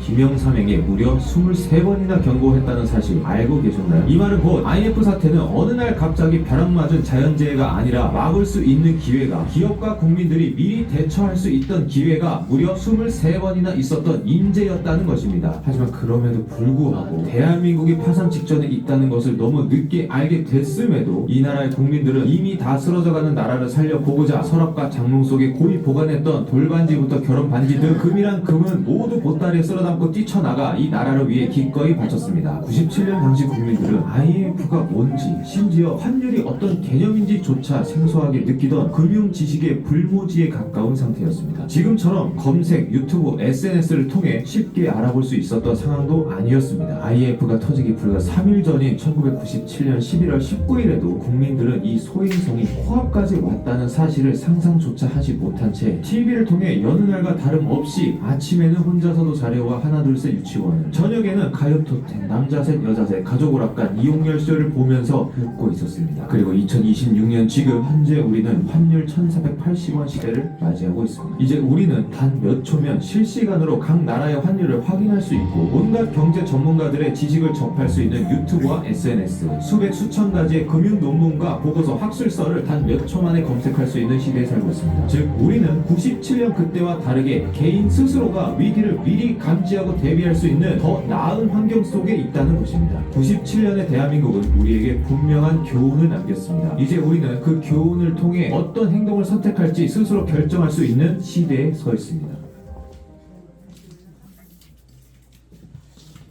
김영삼에게 무려 23번이나 경고했다는 사실 알고 계셨나요? 이 말은 곧 IMF 사태는 어느 날 갑자기 벼락맞은 자연재해가 아니라 막을 수 있는 기회가, 기업과 국민들이 미리 대처할 수 있던 기회가 무려 23번이나 있었던 인재였다는 것입니다. 하지만 그럼에도 불구하고 대한민국이 파산 직전에 있다는 것을 너무 늦게 알게 됐음에도 이 나라의 국민들은 이미 다 쓰러져가는 나라를 살려보고자 서랍과 장롱 속에 고이 보관했던 돌반지부터 결혼반지 등 금이란 금은 모두 보따리에 쓸어담고 뛰쳐나가 이 나라를 위해 기꺼이 바쳤습니다. 97년 당시 국민들은 IMF가 뭔지, 심지어 환율이 어떤 개념인지조차 생소하게 느끼던 금융 지식의 불모지에 가까운 상태였습니다. 지금처럼 검색, 유튜브, SNS를 통해 쉽게 알아볼 수 있었던 상황도 아니었습니다. IMF가 터지기 불과 3일 전인 1997년 11월 19일에도 국민들은 이 소행성이 코앞까지 왔다는 사실을 상상조차 하지 못한 채 TV를 통해 여느 날과 다름없이 아침에는 혼자서도 잘해와 하나둘셋 유치원을, 저녁에는 가요톱텐, 남자셋 여자셋, 가족오락관, 이용열쇼를 보면서 웃고 있었습니다. 그리고 2026년 지금 현재 우리는 환율 1480원 시대를 맞이하고 있습니다. 이제 우리는 단 몇 초면 실시간으로 각 나라의 환율을 확인할 수 있고 온갖 경제 전문가들의 지식을 접할 수 있는 유튜브와 SNS, 수백 수천 가지의 금융 논문과 보고서, 학술서를 단 몇 초 만에 검색할 수 있는 시대에 살고 있습니다. 즉 우리는 97년 그때와 다르게 개인 스스로가 위기를 미리 감지하고 대비할 수 있는 더 나은 환경 속에 있다는 것입니다. 97년의 대한민국은 우리에게 분명한 교훈을 남겼습니다. 이제 우리는 그 교훈을 통해 어떤 행동을 선택할지 스스로 결정할 수 있는 시대에 서 있습니다.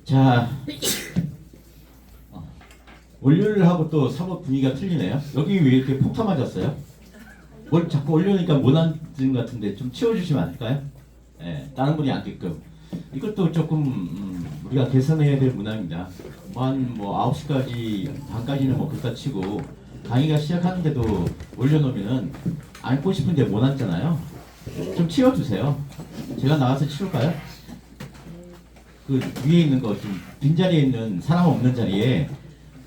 자, 월요일하고 또 사법 분위기가 틀리네요. 여기 왜 이렇게 폭탄 맞았어요? 뭘 자꾸 올려니까 못 앉은 것 같은데 좀 치워주시면 안 될까요? 예, 다른 분이 앉게끔. 이것도 조금 우리가 개선해야 될 문화입니다. 한 9시까지 반까지는 뭐 그렇다 치고 강의가 시작하는데도 올려놓으면은 앉고 싶은데 못 앉잖아요. 좀 치워주세요. 제가 나가서 치울까요? 그 위에 있는 거 좀 빈자리에 있는 사람 없는 자리에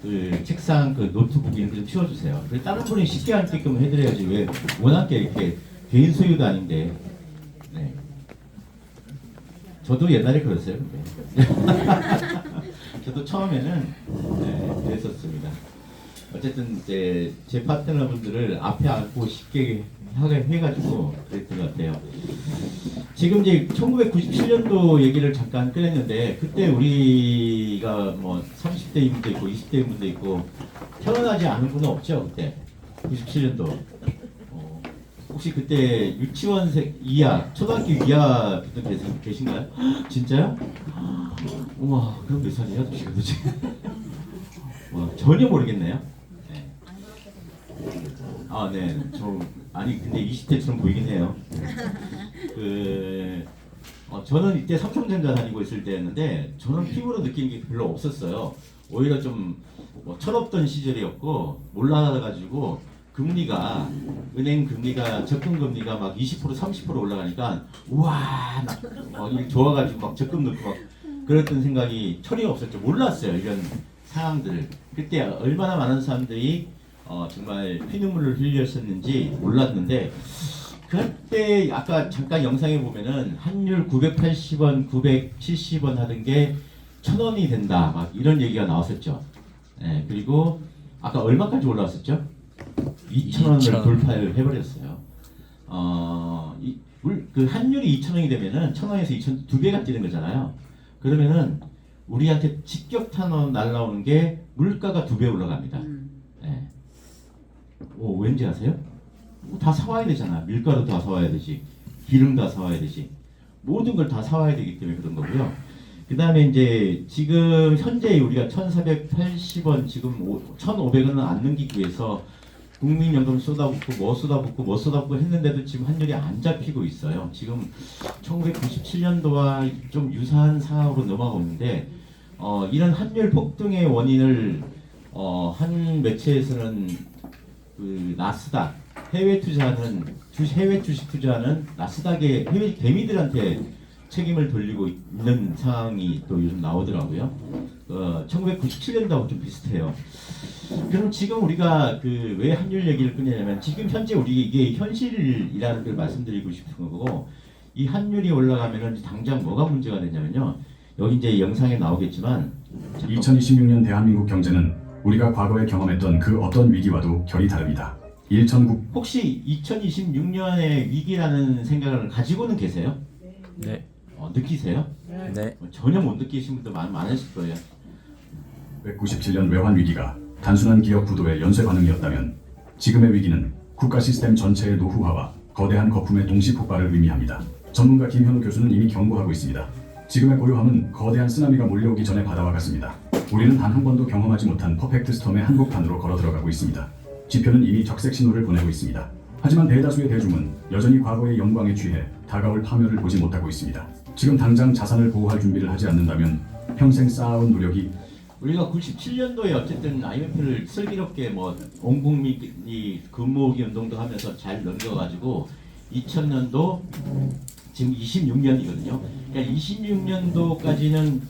그 책상, 그 노트북 이런 거 좀 치워주세요. 그래서 다른 분이 쉽게 앉게끔 해드려야지 왜 워낙에 이렇게 개인 소유도 아닌데. 네. 저도 옛날에 그랬어요. 저도 처음에는 그랬었습니다. 어쨌든 이제 제 파트너분들을 앞에 앉고 쉽게 해가지고 그랬던 것 같아요. 지금 이제 1997년도 얘기를 잠깐 꺼냈는데 그때 우리가 뭐 30대인 분도 있고 20대인 분도 있고 태어나지 않은 분은 없죠 그때 97년도. 혹시 그때 유치원생 이하, 초등학교 이하 분들 계신가요? 진짜요? 우와, 그럼 몇 살이야 도대체? 와, 전혀 모르겠네요. 네. 아, 네, 아니 근데 20대처럼 보이긴 해요. 저는 이때 삼성전자 다니고 있을 때였는데 저는 피부로 느낀 게 별로 없었어요. 오히려 좀 철없던 시절이었고 몰라가지고 금리가 은행 금리가 적금 금리가 막 20% 30% 올라가니까 우와 막 좋아가지고 막 적금 넣고 막 그랬던 생각이 철이 없었죠. 몰랐어요 이런 상황들을. 그때 얼마나 많은 사람들이 정말 피눈물을 흘렸었는지 몰랐는데 그때 아까 잠깐 영상에 보면은 환율 980원, 970원 하던 게 1,000원이 된다 막 이런 얘기가 나왔었죠. 네, 그리고 아까 얼마까지 올라왔었죠? 2,000원을 돌파를 해버렸어요. 그 환율이 2,000원이 되면은 1,000원에서 2,000원 두 배가 뛰는 거잖아요. 그러면은 우리한테 직격탄 날라오는 게 물가가 2배 올라갑니다. 네. 왠지 아세요? 다 사와야 되잖아. 밀가루 다 사와야 되지. 기름 다 사와야 되지. 모든 걸 다 사와야 되기 때문에 그런 거고요. 그 다음에 이제 지금 현재 우리가 1,480원 지금 1,500원은 안 넘기기 위해서 국민연금 쏟아붓고 했는데도 지금 환율이 안 잡히고 있어요. 지금 1997년도와 좀 유사한 상황으로 넘어가고 있는데 이런 환율 폭등의 원인을 한 매체에서는 그 나스닥 해외 주식 투자하는 나스닥의 해외 개미들한테 책임을 돌리고 있는 상황이 또 요즘 나오더라고요. 1997년도하고 좀 비슷해요. 그럼 지금 우리가 그 왜 환율 얘기를 꺼내냐면 지금 현재 우리 이게 현실이라는 걸 말씀드리고 싶은 거고 이 환율이 올라가면은 당장 뭐가 문제가 되냐면요. 여기 이제 영상에 나오겠지만 2026년 대한민국 경제는 우리가 과거에 경험했던 그 어떤 위기와도 결이 다릅니다. 1천국 혹시 2026년의 위기라는 생각을 가지고는 계세요? 네. 느끼세요? 네. 전혀 못 느끼신 분들 많으실 거예요. 1997년 외환 위기가 단순한 기업 부도의 연쇄 반응이었다면 지금의 위기는 국가 시스템 전체의 노후화와 거대한 거품의 동시 폭발을 의미합니다. 전문가 김현우 교수는 이미 경고하고 있습니다. 지금의 고요함은 거대한 쓰나미가 몰려오기 전의 바다와 같습니다. 우리는 단 한 번도 경험하지 못한 퍼펙트 스톰의 한복판으로 걸어 들어가고 있습니다. 지표는 이미 적색 신호를 보내고 있습니다. 하지만 대다수의 대중은 여전히 과거의 영광에 취해 다가올 파멸을 보지 못하고 있습니다. 지금 당장 자산을 보호할 준비를 하지 않는다면 평생 쌓아온 노력이 우리가 97년도에 어쨌든 IMF를 슬기롭게 온 국민이 근무기 운동도 하면서 잘 넘겨가지고 2000년도 지금 26년이거든요. 그러니까 26년도까지는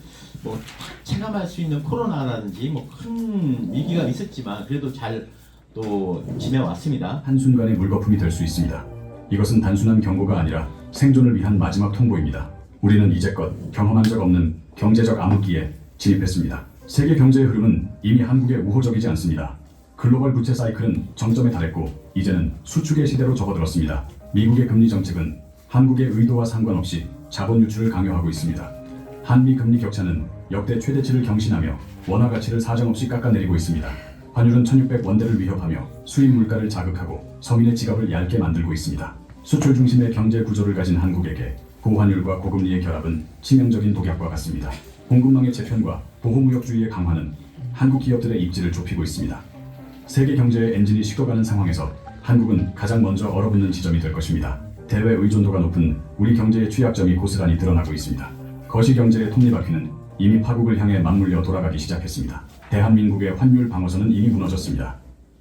체감할 수 있는 코로나라든지 큰 위기가 있었지만 그래도 잘 또 지내왔습니다. 한순간의 물거품이 될 수 있습니다. 이것은 단순한 경고가 아니라 생존을 위한 마지막 통보입니다. 우리는 이제껏 경험한 적 없는 경제적 암흑기에 진입했습니다. 세계 경제의 흐름은 이미 한국에 우호적이지 않습니다. 글로벌 부채 사이클은 정점에 달했고 이제는 수축의 시대로 접어들었습니다. 미국의 금리 정책은 한국의 의도와 상관없이 자본 유출을 강요하고 있습니다. 한미 금리 격차는 역대 최대치를 경신하며 원화 가치를 사정없이 깎아내리고 있습니다. 환율은 1600원대를 위협하며 수입 물가를 자극하고 서민의 지갑을 얇게 만들고 있습니다. 수출 중심의 경제 구조를 가진 한국에게 고환율과 고금리의 결합은 치명적인 독약과 같습니다. 공급망의 재편과 보호무역주의의 강화는 한국 기업들의 입지를 좁히고 있습니다. 세계 경제의 엔진이 식어가는 상황에서 한국은 가장 먼저 얼어붙는 지점이 될 것입니다. 대외 의존도가 높은 우리 경제의 취약점이 고스란히 드러나고 있습니다. 거시경제의 톱니바퀴는 이미 파국을 향해 맞물려 돌아가기 시작했습니다. 대한민국의 환율 방어선은 이미 무너졌습니다.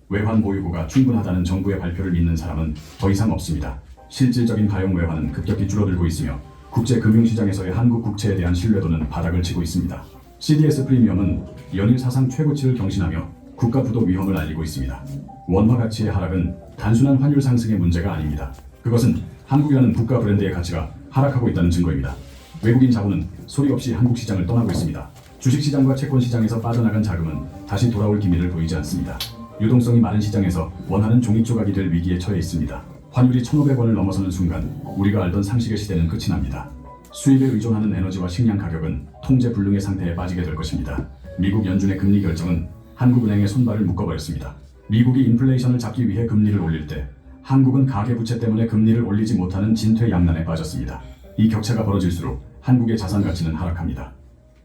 외환 보유고가 충분하다는 정부의 발표를 믿는 사람은 더 이상 없습니다. 실질적인 가용 외환은 급격히 줄어들고 있으며 국제 금융시장에서의 한국 국채에 대한 신뢰도는 바닥을 치고 있습니다. CDS 프리미엄은 연일 사상 최고치를 경신하며 국가 부도 위험을 알리고 있습니다. 원화 가치의 하락은 단순한 환율 상승의 문제가 아닙니다. 그것은 한국이라는 국가 브랜드의 가치가 하락하고 있다는 증거입니다. 외국인 자본은 소리 없이 한국 시장을 떠나고 있습니다. 주식시장과 채권시장에서 빠져나간 자금은 다시 돌아올 기미를 보이지 않습니다. 유동성이 많은 시장에서 원하는 종이 조각이 될 위기에 처해 있습니다. 환율이 1,500원을 넘어서는 순간 우리가 알던 상식의 시대는 끝이 납니다. 수입에 의존하는 에너지와 식량 가격은 통제 불능의 상태에 빠지게 될 것입니다. 미국 연준의 금리 결정은 한국은행의 손발을 묶어버렸습니다. 미국이 인플레이션을 잡기 위해 금리를 올릴 때 한국은 가계부채 때문에 금리를 올리지 못하는 진퇴양난에 빠졌습니다. 이 격차가 벌어질수록 한국의 자산 가치는 하락합니다.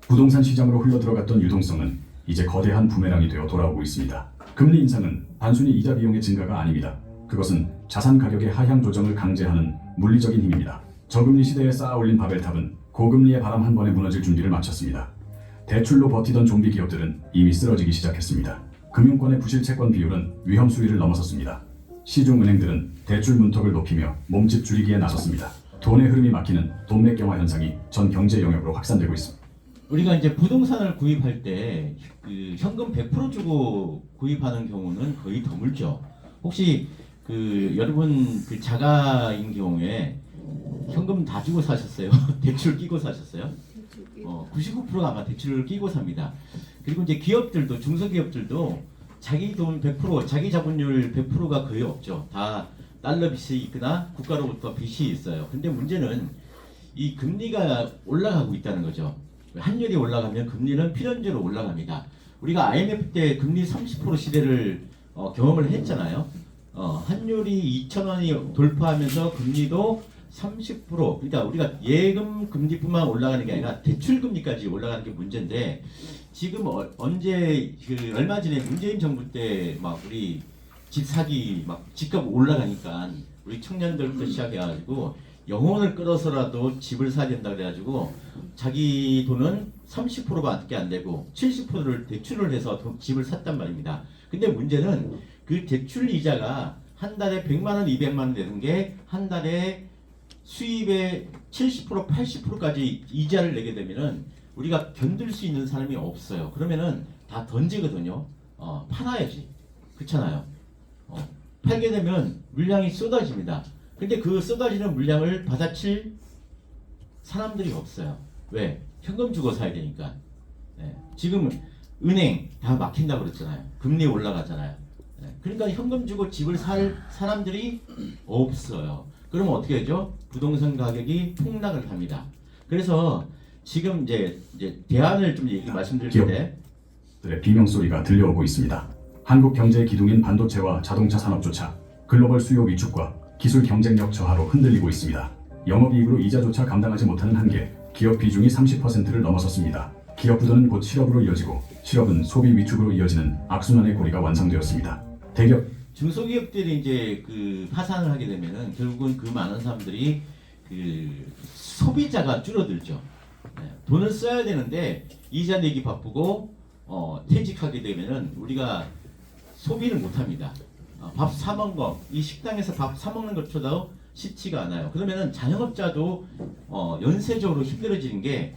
부동산 시장으로 흘러들어갔던 유동성은 이제 거대한 부메랑이 되어 돌아오고 있습니다. 금리 인상은 단순히 이자 비용의 증가가 아닙니다. 그것은 자산 가격의 하향 조정을 강제하는 물리적인 힘입니다. 저금리 시대에 쌓아올린 바벨탑은 고금리의 바람 한 번에 무너질 준비를 마쳤습니다. 대출로 버티던 좀비 기업들은 이미 쓰러지기 시작했습니다. 금융권의 부실 채권 비율은 위험 수위를 넘어섰습니다. 시중은행들은 대출 문턱을 높이며 몸집 줄이기에 나섰습니다. 돈의 흐름이 막히는 돈맥경화 현상이 전 경제 영역으로 확산되고 있습니다. 우리가 이제 부동산을 구입할 때 현금 100% 주고 구입하는 경우는 거의 드물죠. 혹시 여러분 자가인 경우에 현금 다 주고 사셨어요? 대출 끼고 사셨어요? 99%가 아마 대출을 끼고 삽니다. 그리고 이제 기업들도 중소기업들도 자기 돈 100%, 자기 자본율 100%가 거의 없죠. 다 달러 빚이 있거나 국가로부터 빚이 있어요. 근데 문제는 이 금리가 올라가고 있다는 거죠. 환율이 올라가면 금리는 필연적으로 올라갑니다. 우리가 IMF 때 금리 30% 시대를 경험을 했잖아요. 환율이 2,000원이 돌파하면서 금리도 30%, 그러니까 우리가 예금 금리뿐만 올라가는 게 아니라 대출 금리까지 올라가는 게 문제인데, 지금 언제 얼마 전에 문재인 정부 때 막 우리 집 사기 막 집값 올라가니까 우리 청년들부터 시작해가지고 영혼을 끌어서라도 집을 사야 된다 그래가지고 자기 돈은 30%밖에 안 되고 70%를 대출을 해서 집을 샀단 말입니다. 근데 문제는 그 대출 이자가 한 달에 100만 원, 200만 원 되는 게 한 달에 수입의 70%, 80%까지 이자를 내게 되면은 우리가 견딜 수 있는 사람이 없어요. 그러면은 다 던지거든요. 팔아야지. 그렇잖아요. 팔게 되면 물량이 쏟아집니다. 근데 그 쏟아지는 물량을 받아칠 사람들이 없어요. 왜? 현금 주고 사야 되니까. 예. 지금 은행 다 막힌다고 그랬잖아요. 금리 올라가잖아요. 예. 그러니까 현금 주고 집을 살 사람들이 없어요. 그러면 어떻게 하죠? 부동산 가격이 폭락을 합니다. 그래서 지금 이제 대안을 좀 말씀드릴 텐데 들의 비명 소리가 들려오고 있습니다. 한국 경제의 기둥인 반도체와 자동차 산업조차 글로벌 수요 위축과 기술 경쟁력 저하로 흔들리고 있습니다. 영업이익으로 이자조차 감당하지 못하는 한계, 기업 비중이 30%를 넘어섰습니다. 기업 부도는 곧 실업으로 이어지고 실업은 소비 위축으로 이어지는 악순환의 고리가 완성되었습니다. 대기업 중소기업들이 이제 그 파산을 하게 되면은 결국은 그 많은 사람들이 그 소비자가 줄어들죠. 네, 돈을 써야 되는데 이자 내기 바쁘고 퇴직하게 되면은 우리가 소비를 못합니다. 밥 사 먹는 거, 이 식당에서 밥 사 먹는 것조차도 쉽지가 않아요. 그러면은 자영업자도 연쇄적으로 힘들어지는 게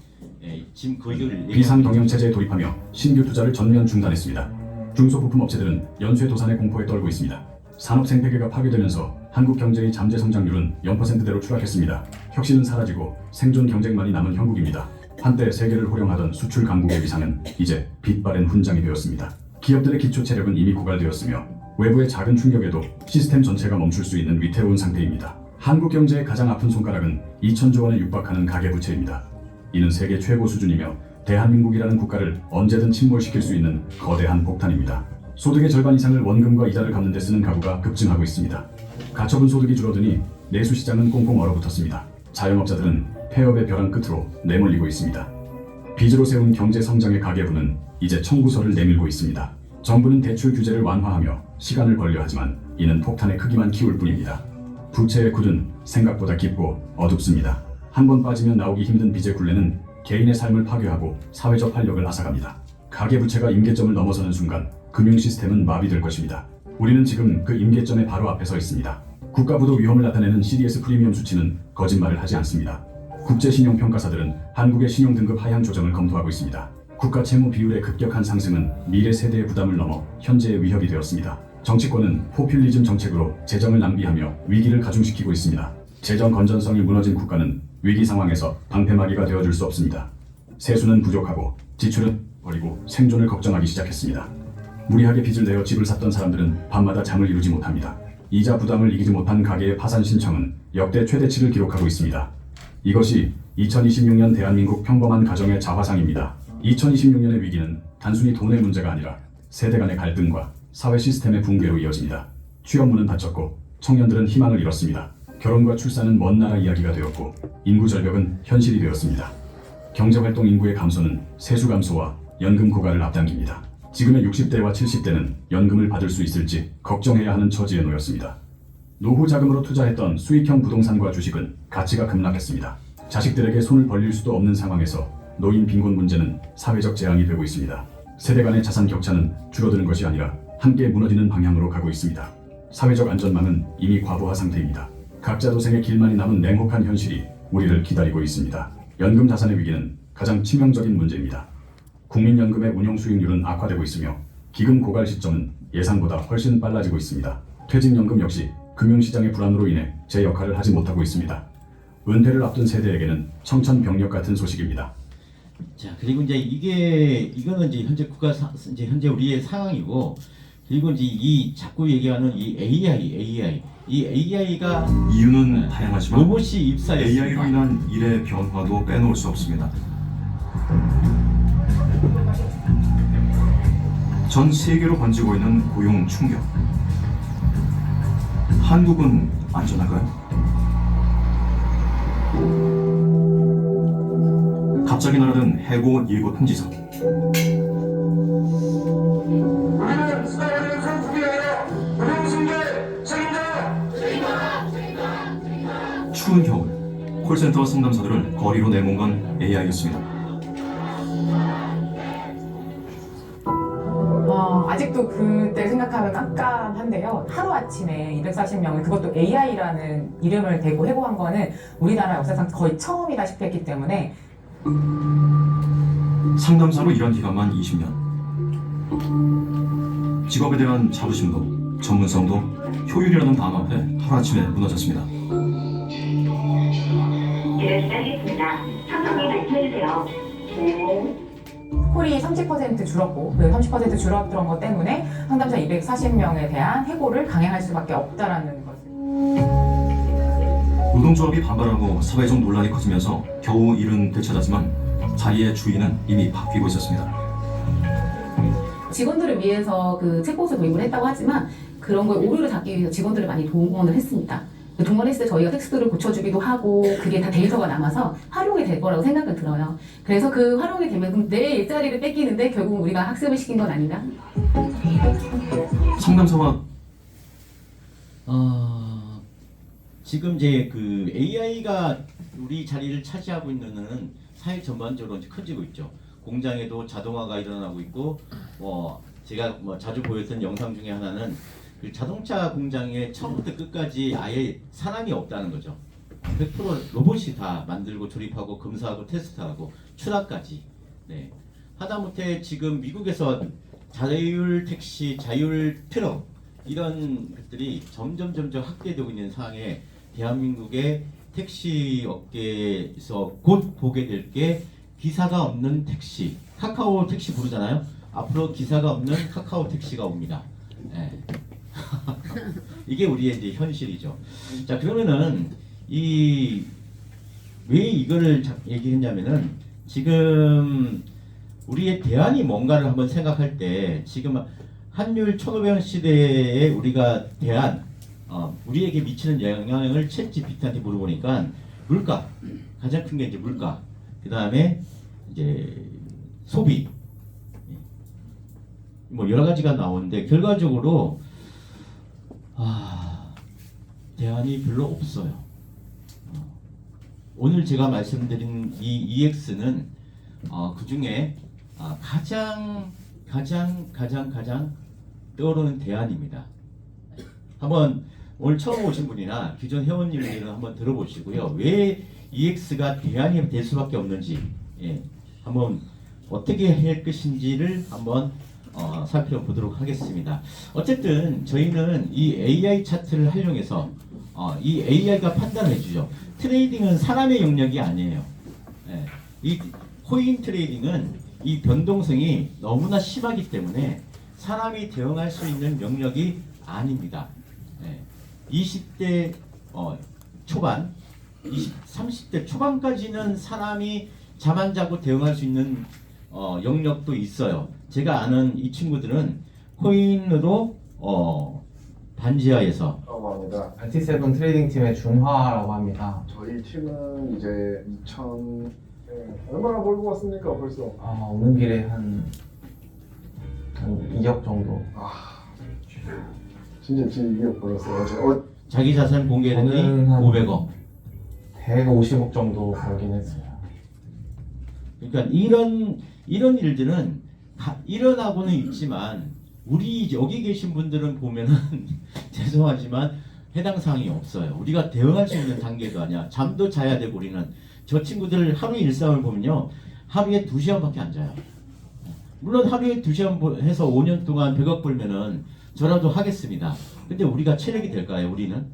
지금 그 얘기를 비상경영 체제에 돌입하며 신규 투자를 전면 중단했습니다. 중소부품 업체들은 연쇄 도산의 공포에 떨고 있습니다. 산업 생태계가 파괴되면서 한국 경제의 잠재 성장률은 0%대로 추락했습니다. 혁신은 사라지고 생존 경쟁만이 남은 형국입니다. 한때 세계를 호령하던 수출 강국의 위상은 이제 빛바랜 훈장이 되었습니다. 기업들의 기초 체력은 이미 고갈되었으며 외부의 작은 충격에도 시스템 전체가 멈출 수 있는 위태로운 상태입니다. 한국 경제의 가장 아픈 손가락은 2천조 원에 육박하는 가계부채입니다. 이는 세계 최고 수준이며 대한민국이라는 국가를 언제든 침몰시킬 수 있는 거대한 폭탄입니다. 소득의 절반 이상을 원금과 이자를 갚는 데 쓰는 가구가 급증하고 있습니다. 가처분 소득이 줄어드니 내수시장은 꽁꽁 얼어붙었습니다. 자영업자들은 폐업의 벼랑 끝으로 내몰리고 있습니다. 빚으로 세운 경제 성장의 가계부는 이제 청구서를 내밀고 있습니다. 정부는 대출 규제를 완화하며 시간을 벌려 하지만 이는 폭탄의 크기만 키울 뿐입니다. 부채의 굴은 생각보다 깊고 어둡습니다. 한 번 빠지면 나오기 힘든 빚의 굴레는 개인의 삶을 파괴하고 사회적 활력을 앗아갑니다. 가계부채가 임계점을 넘어서는 순간 금융 시스템은 마비될 것입니다. 우리는 지금 그 임계점의 바로 앞에 서 있습니다. 국가부도 위험을 나타내는 CDS 프리미엄 수치는 거짓말을 하지 않습니다. 국제신용평가사들은 한국의 신용등급 하향 조정을 검토하고 있습니다. 국가 채무 비율의 급격한 상승은 미래 세대의 부담을 넘어 현재의 위협이 되었습니다. 정치권은 포퓰리즘 정책으로 재정을 낭비하며 위기를 가중시키고 있습니다. 재정 건전성이 무너진 국가는 위기 상황에서 방패막이가 되어줄 수 없습니다. 세수는 부족하고 지출은 버리고 생존을 걱정하기 시작했습니다. 무리하게 빚을 내어 집을 샀던 사람들은 밤마다 잠을 이루지 못합니다. 이자 부담을 이기지 못한 가계의 파산 신청은 역대 최대치를 기록하고 있습니다. 이것이 2026년 대한민국 평범한 가정의 자화상입니다. 2026년의 위기는 단순히 돈의 문제가 아니라 세대 간의 갈등과 사회 시스템의 붕괴로 이어집니다. 취업문은 닫혔고 청년들은 희망을 잃었습니다. 결혼과 출산은 먼 나라 이야기가 되었고 인구 절벽은 현실이 되었습니다. 경제활동 인구의 감소는 세수 감소와 연금 고갈을 앞당깁니다. 지금의 60대와 70대는 연금을 받을 수 있을지 걱정해야 하는 처지에 놓였습니다. 노후 자금으로 투자했던 수익형 부동산과 주식은 가치가 급락했습니다. 자식들에게 손을 벌릴 수도 없는 상황에서 노인 빈곤 문제는 사회적 재앙이 되고 있습니다. 세대 간의 자산 격차는 줄어드는 것이 아니라 함께 무너지는 방향으로 가고 있습니다. 사회적 안전망은 이미 과부하 상태입니다. 각자 도생의 길만이 남은 냉혹한 현실이 우리를 기다리고 있습니다. 연금 자산의 위기는 가장 치명적인 문제입니다. 국민연금의 운용 수익률은 악화되고 있으며 기금 고갈 시점은 예상보다 훨씬 빨라지고 있습니다. 퇴직연금 역시 금융시장의 불안으로 인해 제 역할을 하지 못하고 있습니다. 은퇴를 앞둔 세대에게는 청천벽력 같은 소식입니다. 자, 그리고 이제 이거는 이제 현재 이제 현재 우리의 상황이고, 그리고 이제 이 자꾸 얘기하는 이 AI가 이유는 다양하지만 로봇이 입사했습니다. AI로 인한 일의 변화도 빼놓을 수 없습니다. 전 세계로 번지고 있는 고용 충격. 한국은 안전할까요? 갑자기 날아든 해고 일고 통지서. 우리는 수다원의 선수기예요. 운영승계 책임져. 추운 겨울, 콜센터와 상담사들을 거리로 내몬 건 AI였습니다. 아직도 그때 생각하면 깜깜한데요. 하루아침에 240명을 그것도 AI라는 이름을 대고 해고한 거는 우리나라 역사상 거의 처음이다시피 했기 때문에 상담사로 일한 기간만 20년. 직업에 대한 자부심도 전문성도 효율이라는 단어 앞에 하루아침에 무너졌습니다. 예, 시작하겠습니다. 상황을 발표해주세요. 콜이 30% 줄었고 그 30% 줄었던 것 때문에 상담사 240명에 대한 해고를 강행할 수밖에 없다라는 거죠. 노동조합이 반발하고 사회적 논란이 커지면서 겨우 이른 되찾았지만 자리의 주인은 이미 바뀌고 있었습니다. 직원들을 위해서 그 챗봇을 도입을 했다고 하지만 그런 걸 오류를 잡기 위해서 직원들을 많이 동원을 했습니다. 동원했을 때 저희가 텍스트를 고쳐주기도 하고 그게 다 데이터가 남아서 활용이 될 거라고 생각은 들어요. 그래서 그 활용이 되면 그럼 내 일자리를 뺏기는데 결국 우리가 학습을 시킨 건 아닌가? 상담사와 지금 이제 그 AI가 우리 자리를 차지하고 있는 는 사회 전반적으로 이제 커지고 있죠. 공장에도 자동화가 일어나고 있고, 제가 자주 보였던 영상 중에 하나는 그 자동차 공장에 처음부터 끝까지 아예 사람이 없다는 거죠. 100% 로봇이 다 만들고 조립하고 검사하고 테스트하고 추락까지. 네. 하다못해 지금 미국에서 자율 택시, 자율 트럭 이런 것들이 점점 확대되고 있는 상황에 대한민국의 택시 업계에서 곧 보게 될 게 기사가 없는 택시, 카카오 택시 부르잖아요. 앞으로 기사가 없는 카카오 택시가 옵니다. 네. 이게 우리의 이제 현실이죠. 자, 그러면은 왜 이거를 얘기했냐면은 지금 우리의 대안이 뭔가를 한번 생각할 때 지금 환율 1,500원 시대에 우리가 대안 우리에게 미치는 영향을 챗GPT한테 물어보니까 물가 가장 큰 게 이제 물가, 그 다음에 이제 소비 뭐 여러 가지가 나오는데 결과적으로 대안이 별로 없어요. 오늘 제가 말씀드린 이 EX는 그 중에 가장 떠오르는 대안입니다. 한번 오늘 처음 오신 분이나 기존 회원님들은 한번 들어보시고요. 왜 EX가 대안이 될 수밖에 없는지, 한번 어떻게 할 것인지를 한번 살펴보도록 하겠습니다. 어쨌든 저희는 이 AI 차트를 활용해서 이 AI가 판단해 주죠. 트레이딩은 사람의 영역이 아니에요. 이 코인 트레이딩은 이 변동성이 너무나 심하기 때문에 사람이 대응할 수 있는 영역이 아닙니다. 20대 초반, 30대 초반까지는 사람이 잠 안 자고 대응할 수 있는 영역도 있어요. 제가 아는 이 친구들은 코인으로 반지하에서 라고 합니다. 알티세븐 트레이딩 팀의 준화라고 합니다. 저희 팀은 이제 2000 얼마나 벌고 왔습니까 벌써? 오는 길에 한 2억 정도. 진짜 이게 벌었어요. 자기 자산 공개했더니 저는 한 500억. 150억 정도 벌긴 했어요. 그러니까 이런 일들은 일어나고는 있지만 우리 여기 계신 분들은 보면은 죄송하지만 해당 사항이 없어요. 우리가 대응할 수 있는 단계도 아니야. 잠도 자야 되고 우리는 저 친구들 하루 일상을 보면요. 하루에 2시간밖에 안 자요. 물론 하루에 2시간 해서 5년 동안 100억 벌면은 저라도 하겠습니다. 근데 우리가 체력이 될까요? 우리는?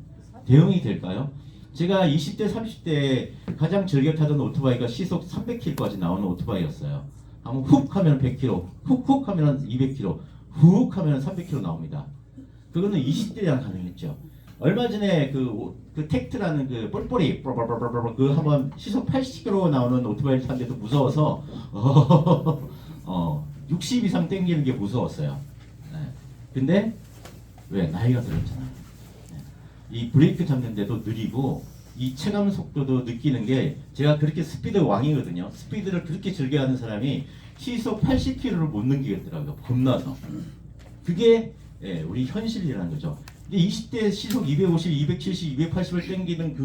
대응이 될까요? 제가 20대, 30대에 가장 즐겨 타던 오토바이가 시속 300km까지 나오는 오토바이였어요. 한번 훅 하면 100km, 훅 하면 200km, 훅 하면 300km 나옵니다. 그거는 20대랑 가능했죠. 얼마 전에 그 텍트라는 그 뻘뻘이 그 한번 시속 80km 나오는 오토바이를 탔는데도 무서워서 60 이상 땡기는 게 무서웠어요. 근데 왜? 나이가 들었잖아요. 이 브레이크 잡는데도 느리고 이 체감 속도도 느끼는 게 제가 그렇게 스피드 왕이거든요. 스피드를 그렇게 즐겨하는 사람이 시속 80km를 못 넘기겠더라고요. 겁나서. 그게 우리 현실이라는 거죠. 근데 20대 시속 250, 270, 280을 땡기는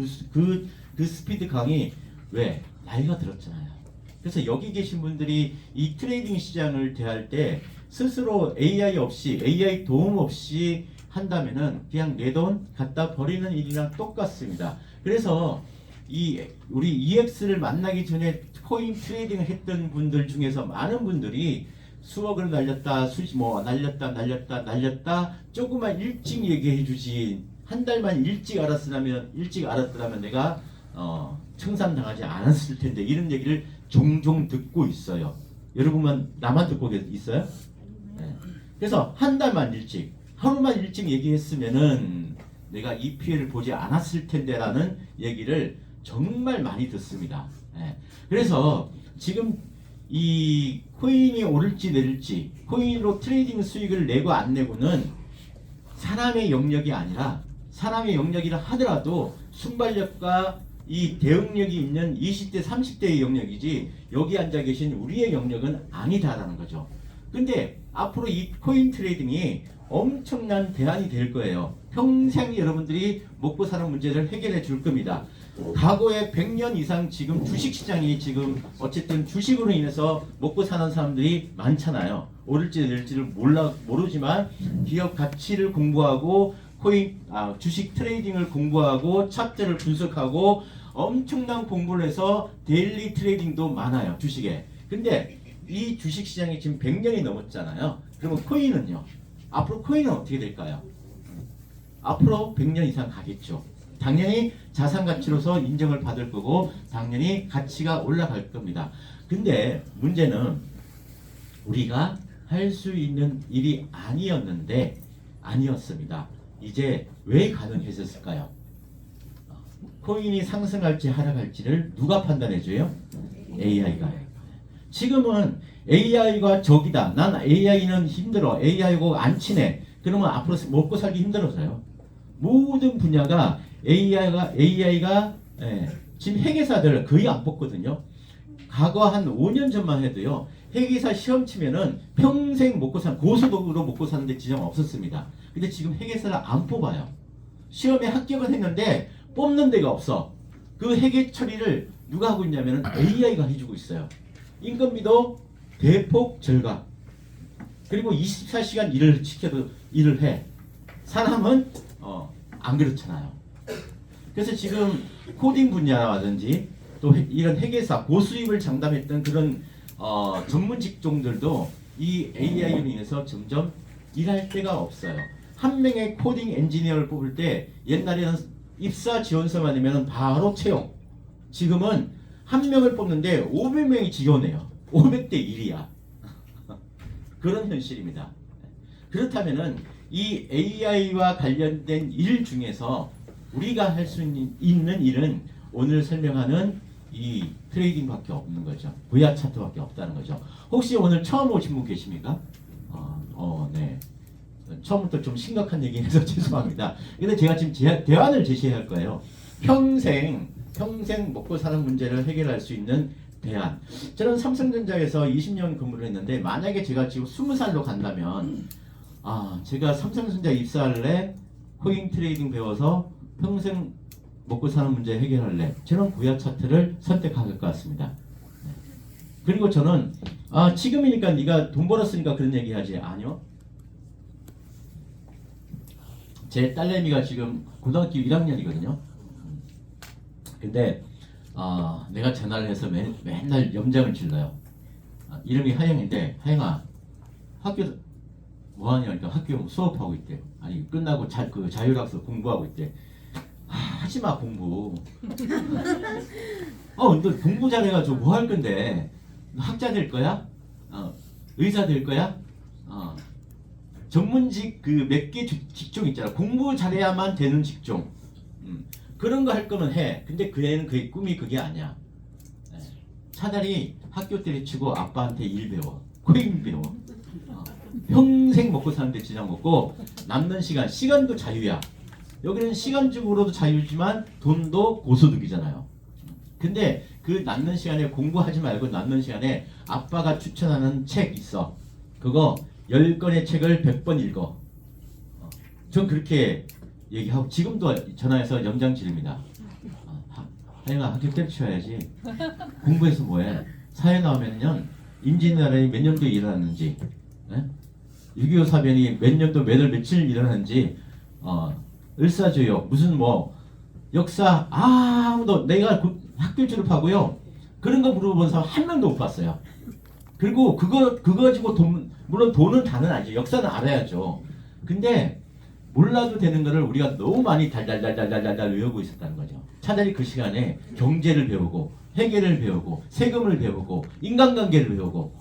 그 스피드 강이 왜? 나이가 들었잖아요. 그래서 여기 계신 분들이 이 트레이딩 시장을 대할 때 스스로 AI 없이, AI 도움 없이 한다면은 그냥 내 돈 갖다 버리는 일이랑 똑같습니다. 그래서 우리 EX를 만나기 전에 코인 트레이딩을 했던 분들 중에서 많은 분들이 수억을 날렸다, 날렸다. 조금만 일찍 얘기해 주지. 한 달만 일찍 알았더라면 내가 청산당하지 않았을 텐데 이런 얘기를 종종 듣고 있어요. 여러분만 나만 듣고 있어요? 네. 그래서 한 달만 일찍, 하루만 일찍 얘기했으면은 내가 이 피해를 보지 않았을 텐데라는 얘기를 정말 많이 듣습니다. 네. 그래서 지금 이 코인이 오를지 내릴지, 코인으로 트레이딩 수익을 내고 안 내고는 사람의 영역이 아니라, 사람의 영역이라 하더라도 순발력과 이 대응력이 있는 20대 30대의 영역이지 여기 앉아 계신 우리의 영역은 아니다라는 거죠. 근데 앞으로 이 코인 트레이딩이 엄청난 대안이 될 거예요. 평생 여러분들이 먹고 사는 문제를 해결해 줄 겁니다. 과거에 100년 이상 지금 주식시장이 지금 어쨌든 주식으로 인해서 먹고 사는 사람들이 많잖아요. 오를지 내릴지를 모르지만 기업 가치를 공부하고 주식 트레이딩을 공부하고 차트를 분석하고 엄청난 공부를 해서 데일리 트레이딩도 많아요. 주식에. 근데 이 주식시장이 지금 100년이 넘었잖아요. 그러면 코인은요? 앞으로 코인은 어떻게 될까요? 앞으로 100년 이상 가겠죠. 당연히 자산 가치로서 인정을 받을 거고 당연히 가치가 올라갈 겁니다. 근데 문제는 우리가 할 수 있는 일이 아니었습니다. 이제 왜 가능해졌을까요? 코인이 상승할지 하락할지를 누가 판단해줘요? AI가. 지금은 AI가 적이다. 난 AI는 힘들어. AI하고 안 친해. 그러면 앞으로 먹고 살기 힘들어져요. 모든 분야가 AI가 지금 회계사들 거의 안 뽑거든요. 과거 한 5년 전만 해도요. 회계사 시험 치면은 평생 먹고 사는 고소득으로 먹고 사는데 지장 없었습니다. 근데 지금 회계사를 안 뽑아요. 시험에 합격은 했는데 뽑는 데가 없어. 그 회계 처리를 누가 하고 있냐면은 AI가 해주고 있어요. 인건비도 대폭 절감. 그리고 24시간 일을 시켜도 일을 해. 사람은 안 그렇잖아요. 그래서 지금 코딩 분야라든지 또 이런 회계사 고수입을 장담했던 그런 전문 직종들도 이 AI로 인해서 점점 일할 데가 없어요. 한 명의 코딩 엔지니어를 뽑을 때 옛날에는 입사 지원서만 내면 바로 채용. 지금은 한 명을 뽑는데 500명이 지원해요. 500대 1이야. 그런 현실입니다. 그렇다면은 이 AI와 관련된 일 중에서 우리가 할 수 있는 일은 오늘 설명하는 이 트레이딩밖에 없는 거죠. VR 차트밖에 없다는 거죠. 혹시 오늘 처음 오신 분 계십니까? 네. 처음부터 좀 심각한 얘기해서 죄송합니다. 근데 제가 지금 대안을 제시할 거예요. 평생 먹고 사는 문제를 해결할 수 있는 대안. 저는 삼성전자에서 20년 근무를 했는데 만약에 제가 지금 20살로 간다면 제가 삼성전자 입사할래? 코인 트레이딩 배워서 평생 먹고 사는 문제 해결할래? 저는 VR 차트를 선택할 것 같습니다. 그리고 저는 지금이니까 네가 돈 벌었으니까 그런 얘기 하지. 아니요. 제 딸내미가 지금 고등학교 1학년이거든요. 근데 내가 전화를 해서 맨날 염장을 질러요. 이름이 하영인데, 하영아 학교 뭐하냐 하니까 학교 수업하고 있대. 아니 끝나고 자율학습 공부하고 있대. 하지마 공부. 너 공부 잘해가지고 뭐 할 건데? 학자 될 거야? 의사 될 거야? 전문직 그 몇 개 직종 있잖아. 공부 잘해야만 되는 직종. 그런 거 할 거면 해. 근데 그 애는 그의 꿈이 그게 아니야. 차라리 학교 때려치고 아빠한테 일 배워. 코인 배워. 평생 먹고 사는데 지장 없고 남는 시간도 자유야. 여기는 시간적으로도 자유지만 돈도 고소득이잖아요. 근데 그 남는 시간에 공부하지 말고 남는 시간에 아빠가 추천하는 책 있어. 그거 10권의 책을 100번 읽어. 전 그렇게 얘기하고 지금도 전화해서 염장 지릅니다. 하영아 학교 때려치워야지. 공부해서 뭐해? 사회 나오면요 임진왜란이 몇 년도 일어났는지 6.25 사변이 몇 년도 몇 월 며칠 일어났는지 을사조약 무슨 뭐 역사 아무도 내가 학교 졸업하고요 그런 거 물어본 사람 한 명도 못 봤어요. 그리고 그거 가지고 물론 돈은 다는 아니죠. 역사는 알아야죠. 근데 몰라도 되는 거를 우리가 너무 많이 달달달달달달 외우고 있었다는 거죠. 차라리 그 시간에 경제를 배우고 회계를 배우고 세금을 배우고 인간관계를 배우고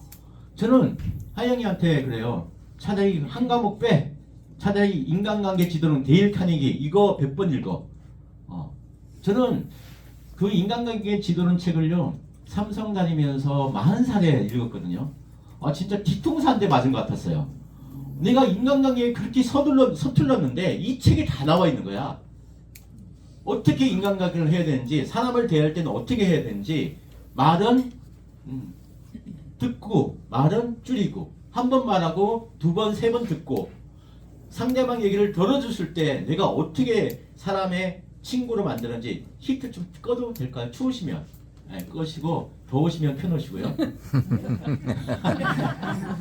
저는 하영이한테 그래요. 차라리 한 과목 빼. 차라리 인간관계 지도는 데일 카네기 이거 100번 읽어. 저는 그 인간관계 지도는 책을요. 삼성 다니면서 40살에 읽었거든요. 진짜 뒤통수 한 대 맞은 것 같았어요. 내가 인간관계에 그렇게 서툴렀는데 이 책에 다 나와 있는 거야. 어떻게 인간관계를 해야 되는지, 사람을 대할 때는 어떻게 해야 되는지, 말은 듣고, 말은 줄이고, 한 번 말하고, 2번, 3번 듣고, 상대방 얘기를 들어줬을 때 내가 어떻게 사람의 친구로 만드는지 히트 좀 꺼도 될까요? 추우시면. 네, 끄시고, 더우시면 켜놓으시고요.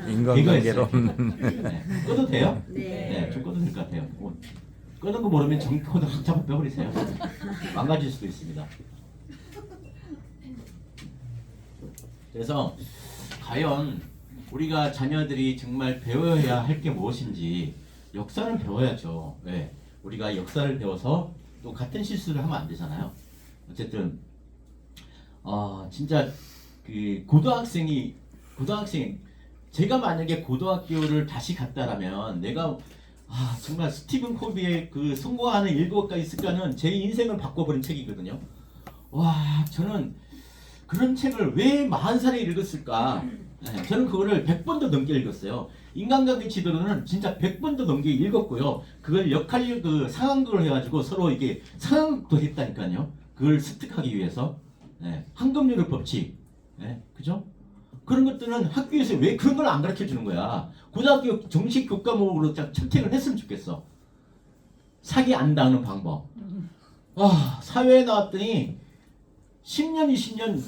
인간관계로. 네, 꺼도 돼요? 네, 좀 꺼도 될 것 같아요. 끄는 거 모르면 전코드 확 잡아 빼버리세요. 망가질 수도 있습니다. 그래서 과연 우리가 자녀들이 정말 배워야 할 게 무엇인지 역사를 배워야죠. 네. 우리가 역사를 배워서 또 같은 실수를 하면 안 되잖아요. 어쨌든 진짜 그 고등학생 제가 만약에 고등학교를 다시 갔다라면 내가 정말 스티븐 코비의 그 성공하는 일곱가 있을까는 제 인생을 바꿔버린 책이거든요. 와, 저는 그런 책을 왜 40살에 읽었을까? 네, 저는 그거를 100번도 넘게 읽었어요. 인간관계 지도로는 진짜 100번도 넘게 읽었고요. 그걸 상황극을 해가지고 서로 이게 상황극도 했다니까요. 그걸 습득하기 위해서. 네, 황금률의 법칙. 네, 그죠? 그런 것들은 학교에서 왜 그런 걸 안 가르쳐 주는 거야? 고등학교 정식 교과목으로 채택을 했으면 좋겠어. 사기 안 당하는 방법. 사회에 나왔더니 10년, 20년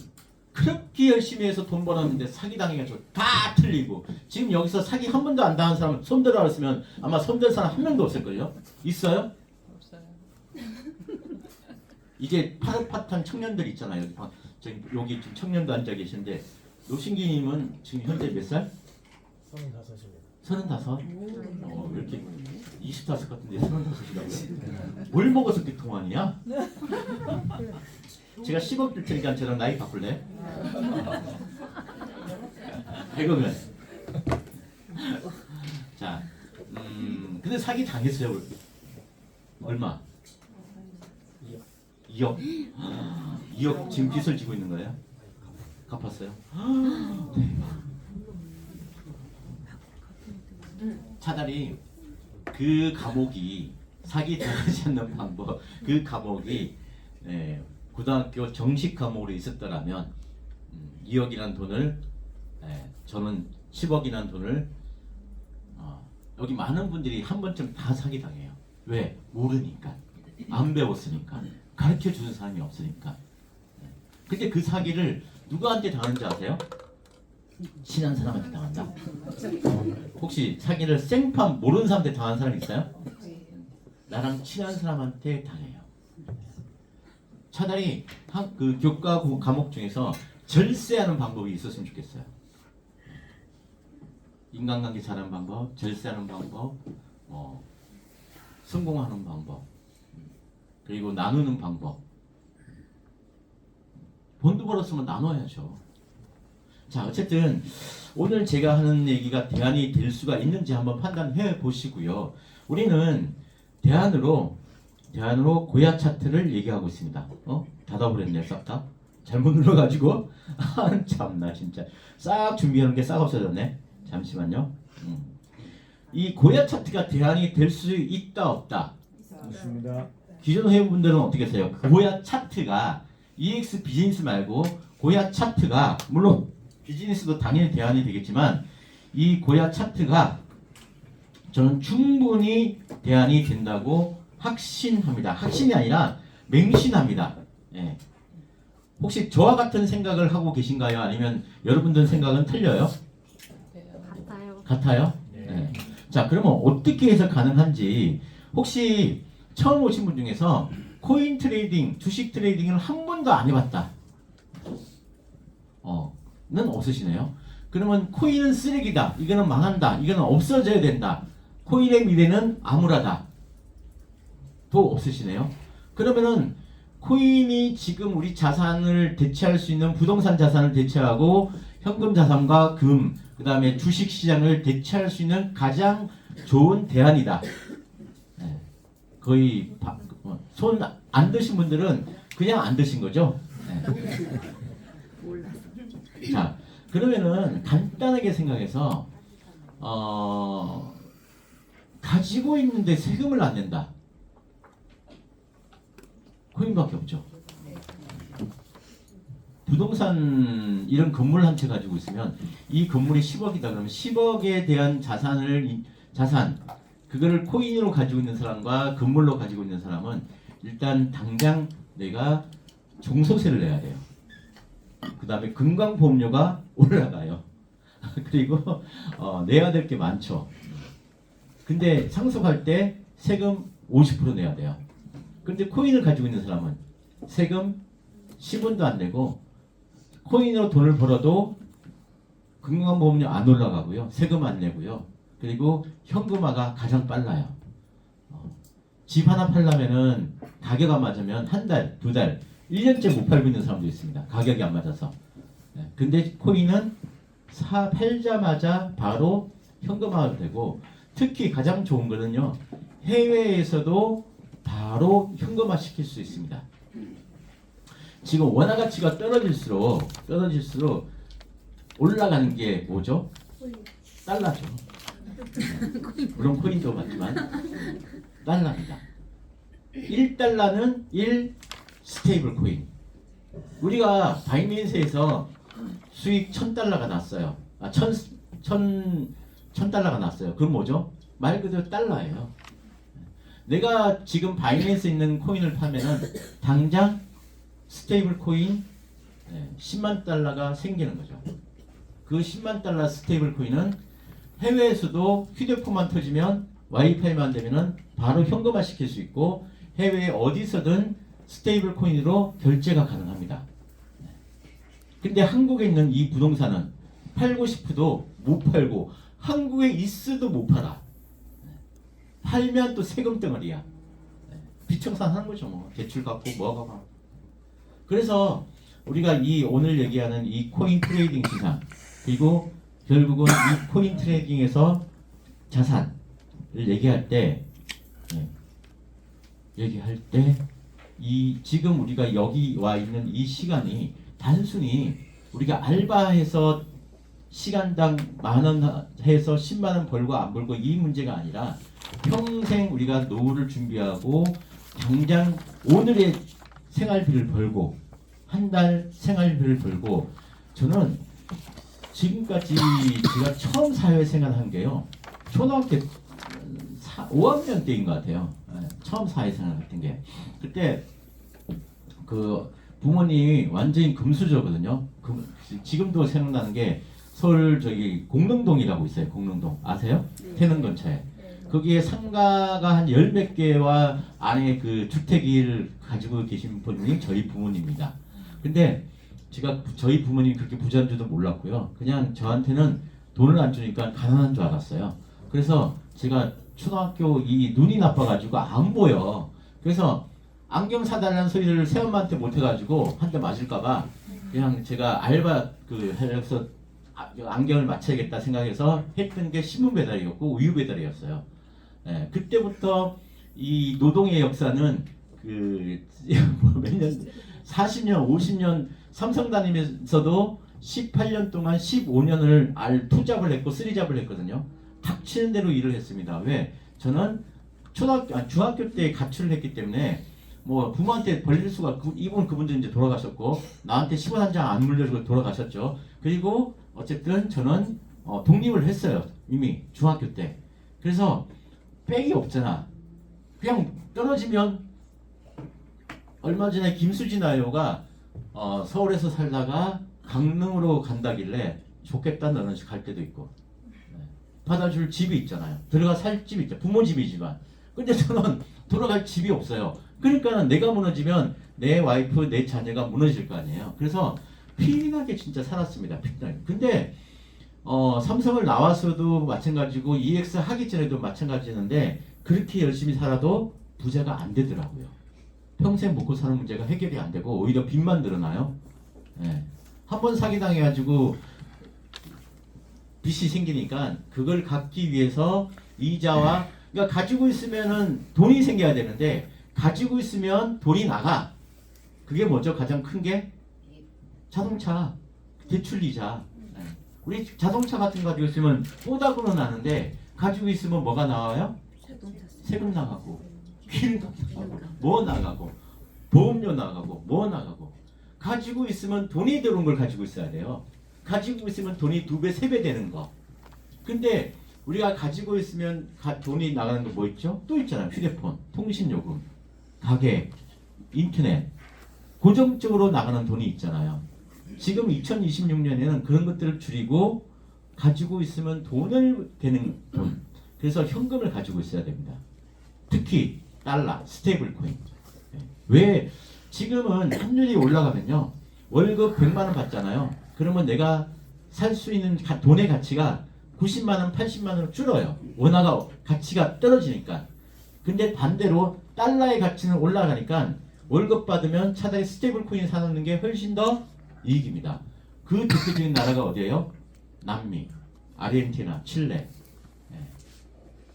그렇게 열심히 해서 돈 벌었는데 사기 당해가지고 다 틀리고 지금 여기서 사기 한 번도 안 당한 사람 손들어 왔으면 아마 손들 사람 한 명도 없을걸요? 있어요? 없어요. 이게 파릇파릇한 청년들 있잖아요. 여기 지금 청년도 앉아 계신데 노신기님은 지금 현재 몇 살? 35입니다. 35? 왜 이렇게 25 같은데 35이라고요? 뭘 먹어서 그렇게 통화하냐? 제가 10억 줄 테니까 저랑 나이 바꿀래? 100억은. 자, 근데 사기 당했어요. 얼마? 2억. 2억 지금 빚을 지고 있는 거예요? 갚았어요? 대박. 차라리 그 감옥이 사기 당하지 않는 방법, 그 감옥이 고등학교 정식 과목으로 있었더라면 2억이라는 돈을 저는 10억이라는 돈을 여기 많은 분들이 한 번쯤 다 사기당해요. 왜? 모르니까. 안 배웠으니까. 가르쳐주는 사람이 없으니까. 근데 그 사기를 누구한테 당하는지 아세요? 친한 사람한테 당한다? 혹시 사기를 생판 모르는 사람한테 당한 사람 있어요? 나랑 친한 사람한테 당해요. 차라리 그 교과 과목 중에서 절세하는 방법이 있었으면 좋겠어요. 인간관계 잘하는 방법, 절세하는 방법, 성공하는 방법, 그리고 나누는 방법. 돈도 벌었으면 나눠야죠. 자, 어쨌든 오늘 제가 하는 얘기가 대안이 될 수가 있는지 한번 판단해 보시고요. 우리는 대안으로 고야 차트를 얘기하고 있습니다. 닫아버렸네, 싹 다. 잘못 눌러가지고. 참나 진짜. 싹 준비하는 게 싹 없어졌네. 잠시만요. 이 고야 차트가 대안이 될 수 있다, 없다? 있습니다. 기존 회원분들은 어떻게 하세요? 고야 차트가 EX 비즈니스 말고 고야 차트가 물론 비즈니스도 당연히 대안이 되겠지만 이 고야 차트가 저는 충분히 대안이 된다고 확신합니다. 확신이 아니라 맹신합니다. 예. 혹시 저와 같은 생각을 하고 계신가요? 아니면 여러분들 생각은 틀려요? 같아요? 네. 자, 그러면 어떻게 해서 가능한지 혹시 처음 오신 분 중에서 코인 트레이딩, 주식 트레이딩을 한 번도 안 해봤다. 는 없으시네요. 그러면 코인은 쓰레기다. 이거는 망한다. 이거는 없어져야 된다. 코인의 미래는 암울하다. 도 없으시네요. 그러면은 코인이 지금 우리 자산을 대체할 수 있는 부동산 자산을 대체하고 현금 자산과 금, 그 다음에 주식 시장을 대체할 수 있는 가장 좋은 대안이다. 네. 거의 손 안 드신 분들은 그냥 안 드신 거죠. 네. 자, 그러면은 간단하게 생각해서 가지고 있는데 세금을 안 낸다. 코인밖에 없죠. 부동산 이런 건물 한 채 가지고 있으면 이 건물이 10억이다 그러면 10억에 대한 자산 그거를 코인으로 가지고 있는 사람과 건물로 가지고 있는 사람은 일단 당장 내가 종소세를 내야 돼요. 그 다음에 건강보험료가 올라가요. 그리고 내야 될 게 많죠. 근데 상속할 때 세금 50% 내야 돼요. 근데 코인을 가지고 있는 사람은 세금 10원도 안 내고 코인으로 돈을 벌어도 건강보험료 안 올라가고요. 세금 안 내고요. 그리고 현금화가 가장 빨라요. 집 하나 팔려면은 가격 안 맞으면 한 달, 두 달, 1년째 못 팔고 있는 사람도 있습니다. 가격이 안 맞아서. 네. 근데 코인은 팔자마자 바로 현금화가 되고 특히 가장 좋은 거는요. 해외에서도 바로 현금화 시킬 수 있습니다. 지금 원화 가치가 떨어질수록 올라가는 게 뭐죠? 달러죠. 물론 코인도 맞지만 달러입니다. 1달러는 1 스테이블 코인. 우리가 바이낸스에서 수익 1000달러가 났어요. 1000달러가 났어요. 그건 뭐죠? 말 그대로 달러예요. 내가 지금 바이낸스에 있는 코인을 파면은 당장 스테이블 코인 10만 달러가 생기는 거죠. 그 10만 달러 스테이블 코인은 해외에서도 휴대폰만 터지면 와이파이만 되면은 바로 현금화 시킬 수 있고 해외 어디서든 스테이블 코인으로 결제가 가능합니다. 근데 한국에 있는 이 부동산은 팔고 싶어도 못 팔고 한국에 있어도 못 팔아. 팔면 또 세금 덩어리야. 비청산하는 거죠. 뭐 대출 갚고 뭐가 막. 그래서 우리가 이 오늘 얘기하는 이 코인 트레이딩 시장 그리고 결국은 이 코인 트레이딩에서 자산을 얘기할 때 이 지금 우리가 여기 와 있는 이 시간이 단순히 우리가 알바해서 시간당 10,000원 해서 10만원 벌고 안 벌고 이 문제가 아니라 평생 우리가 노후를 준비하고 당장 오늘의 생활비를 벌고 한 달 생활비를 벌고 저는 지금까지 제가 처음 사회생활 한 게요 초등학교 5학년 때인 것 같아요. 처음 사회생활 했던 게 그때 그 부모님이 완전히 금수저거든요. 지금도 생각나는 게 서울 저기 공릉동이라고 있어요. 공릉동 아세요? 태릉 근처에. 거기에 상가가 한 10몇 개와 안에 그 주택을 가지고 계신 분이 저희 부모님입니다. 근데 제가 저희 부모님이 그렇게 부자인 줄도 몰랐고요. 그냥 저한테는 돈을 안 주니까 가난한 줄 알았어요. 그래서 제가 초등학교 이 눈이 나빠가지고 안 보여. 그래서 안경 사달라는 소리를 새엄마한테 못해가지고 한 대 맞을까봐 그냥 제가 알바 해서 안경을 맞춰야겠다 생각해서 했던 게 신문 배달이었고 우유 배달이었어요. 그때부터 이 노동의 역사는 몇 년, 40년, 50년 삼성 다니면서도 18년 동안 15년을 투잡을 했고 쓰리잡을 했거든요. 닥치는 대로 일을 했습니다. 왜? 저는 중학교 때 가출을 했기 때문에 뭐 부모한테 벌릴 수가 그분도 이제 돌아가셨고 나한테 10원 한 장 안 물려주고 돌아가셨죠. 그리고 어쨌든 저는 독립을 했어요. 이미 중학교 때. 그래서 백이 없잖아. 그냥 떨어지면 얼마 전에 김수진 아이오가 서울에서 살다가 강릉으로 간다길래 좋겠다 너는 갈 때도 있고 받아줄 집이 있잖아요. 들어가 살 집이 있죠. 부모 집이지만. 근데 저는 돌아갈 집이 없어요. 그러니까 내가 무너지면 내 와이프, 내 자녀가 무너질 거 아니에요. 그래서 피인하게 진짜 살았습니다. 피인하게. 근데 삼성을 나와서도 마찬가지고 EX 하기 전에도 마찬가지였는데 그렇게 열심히 살아도 부자가 안 되더라고요. 평생 먹고 사는 문제가 해결이 안 되고 오히려 빚만 늘어나요. 예. 한번 사기당해가지고 빚이 생기니까 그걸 갚기 위해서 이자와 그러니까 가지고 있으면은 돈이 생겨야 되는데 가지고 있으면 돈이 나가. 그게 뭐죠? 가장 큰 게 자동차 대출 이자. 예. 우리 자동차 같은 거 가지고 있으면 뽀닥으로 나는데 가지고 있으면 뭐가 나와요? 세금 나가고 기름값 나가고 뭐 나가고 보험료 나가고 뭐 나가고 가지고 있으면 돈이 들어온 걸 가지고 있어야 돼요. 가지고 있으면 돈이 2배, 3배 되는 거. 근데 우리가 가지고 있으면 돈이 나가는 거 뭐 있죠? 또 있잖아요. 휴대폰, 통신요금, 가게, 인터넷. 고정적으로 나가는 돈이 있잖아요. 지금 2026년에는 그런 것들을 줄이고 가지고 있으면 돈을 되는 돈. 그래서 현금을 가지고 있어야 됩니다. 특히 달러, 스테이블 코인. 왜 지금은 환율이 올라가면요. 월급 100만 원 받잖아요. 그러면 내가 살 수 있는 돈의 가치가 90만 원, 80만 원으로 줄어요. 원화가 가치가 떨어지니까. 근데 반대로 달러의 가치는 올라가니까 월급 받으면 차라리 스테이블 코인 사놓는 게 훨씬 더 이익입니다. 그 대표적인 나라가 어디예요? 남미, 아르헨티나, 칠레.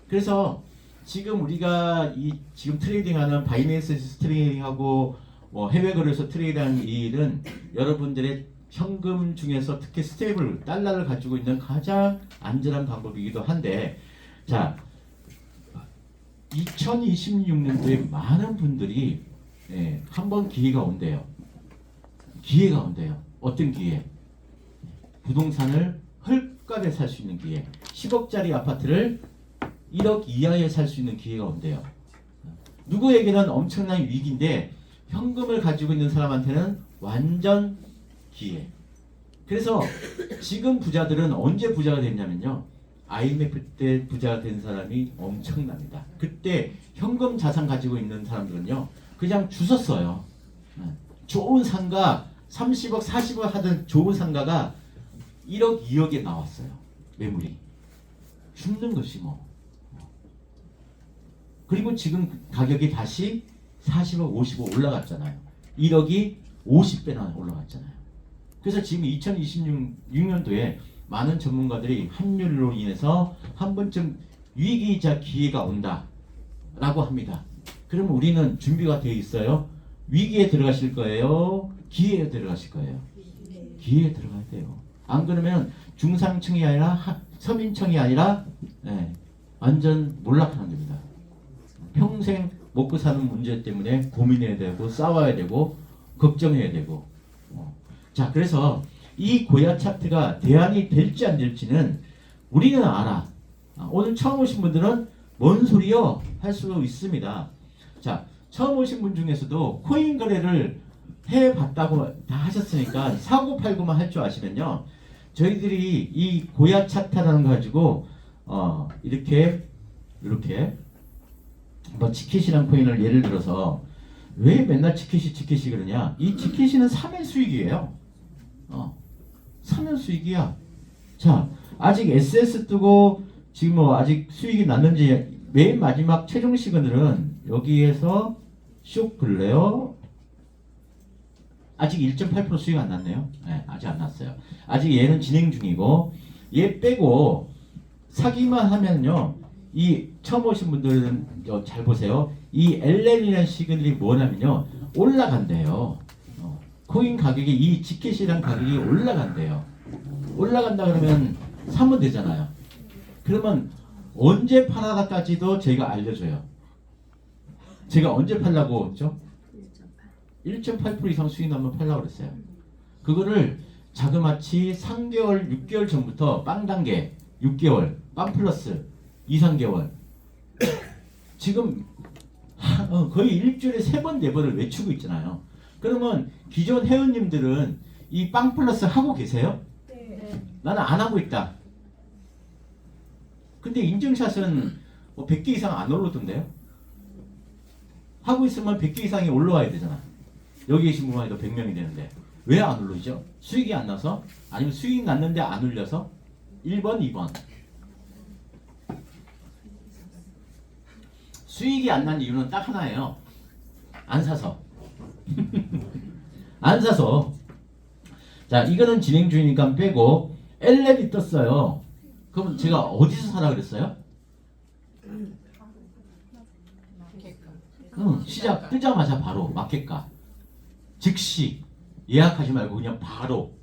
그래서 지금 우리가 지금 트레이딩하는 바이낸스 트레이딩하고 뭐 해외 거래소 트레이딩하는 이 일은 여러분들의 현금 중에서 특히 스테이블 달러를 가지고 있는 가장 안전한 방법이기도 한데, 자 2026년도에 많은 분들이 한번 기회가 온대요. 기회가 온대요. 어떤 기회? 부동산을 헐값에 살 수 있는 기회. 10억짜리 아파트를 1억 이하에 살 수 있는 기회가 온대요. 누구에게는 엄청난 위기인데 현금을 가지고 있는 사람한테는 완전 기회. 그래서 지금 부자들은 언제 부자가 됐냐면요. IMF 때 부자가 된 사람이 엄청납니다. 그때 현금 자산 가지고 있는 사람들은요. 그냥 주웠어요. 좋은 상가 30억 40억 하던 좋은 상가가 1억 2억에 나왔어요. 매물이. 죽는 것이 뭐. 그리고 지금 가격이 다시 40억 50억 올라갔잖아요. 1억이 50배나 올라갔잖아요. 그래서 지금 2026년도에 많은 전문가들이 환율로 인해서 한 번쯤 위기이자 기회가 온다 라고 합니다. 그러면 우리는 준비가 되어 있어요? 위기에 들어가실 거예요? 기회에 들어가실 거예요? 기회에 들어가야 돼요. 안 그러면 중상층이 아니라 서민층이 아니라 완전 몰락하는 겁니다. 평생 먹고 사는 문제 때문에 고민해야 되고 싸워야 되고 걱정해야 되고. 자, 그래서 이 고야 차트가 대안이 될지 안 될지는 우리는 알아. 오늘 처음 오신 분들은 뭔 소리요? 할 수 있습니다. 자, 처음 오신 분 중에서도 코인 거래를 해봤다고 다 하셨으니까 사고 팔고만 할 줄 아시면요. 저희들이 이 고야 차트라는 거 가지고 이렇게 뭐 지켓이란 코인을 예를 들어서 왜 맨날 지켓이 그러냐? 이 지켓이는 3일 수익이에요. 3일 수익이야. 자, 아직 SS 뜨고 지금 뭐 아직 수익이 났는지 맨 마지막 최종 시그널은 여기에서 쭉 글래요. 아직 1.8% 수익 안 났네요. 네, 아직 안 났어요. 아직 얘는 진행 중이고 얘 빼고 사기만 하면요. 이 처음 오신 분들은 잘 보세요. 이 LL이라는 시그널이 뭐냐면요. 올라간대요. 코인 가격이 이 지켓이란 가격이 올라간대요. 올라간다 그러면 사면 되잖아요. 그러면 언제 팔아라까지도 제가 알려줘요. 제가 언제 팔라고 했죠? 1.8% 이상 수익 나면 팔라고 그랬어요. 그거를 자그마치 3개월, 6개월 전부터 빵 단계, 6개월, 빵 플러스 2, 3개월. 지금 거의 일주일에 3번, 4번을 외치고 있잖아요. 그러면 기존 회원님들은 이 빵 플러스 하고 계세요? 네. 나는 안 하고 있다. 근데 인증샷은 뭐 100개 이상 안 올라오던데요? 하고 있으면 100개 이상이 올라와야 되잖아. 여기 계신 분만 해도 100명이 되는데 왜 안 올라오죠? 수익이 안 나서? 아니면 수익 났는데 안 올려서? 1번, 2번. 수익이 안 난 이유는 딱 하나예요. 안 사서. 안 사서. 자, 이거는 진행 중이니까 빼고 LL이 떴어요. 그럼 제가 어디서 사라 그랬어요? 시작 뜨자마자 바로 마켓가. 즉시 예약하지 말고 그냥 바로.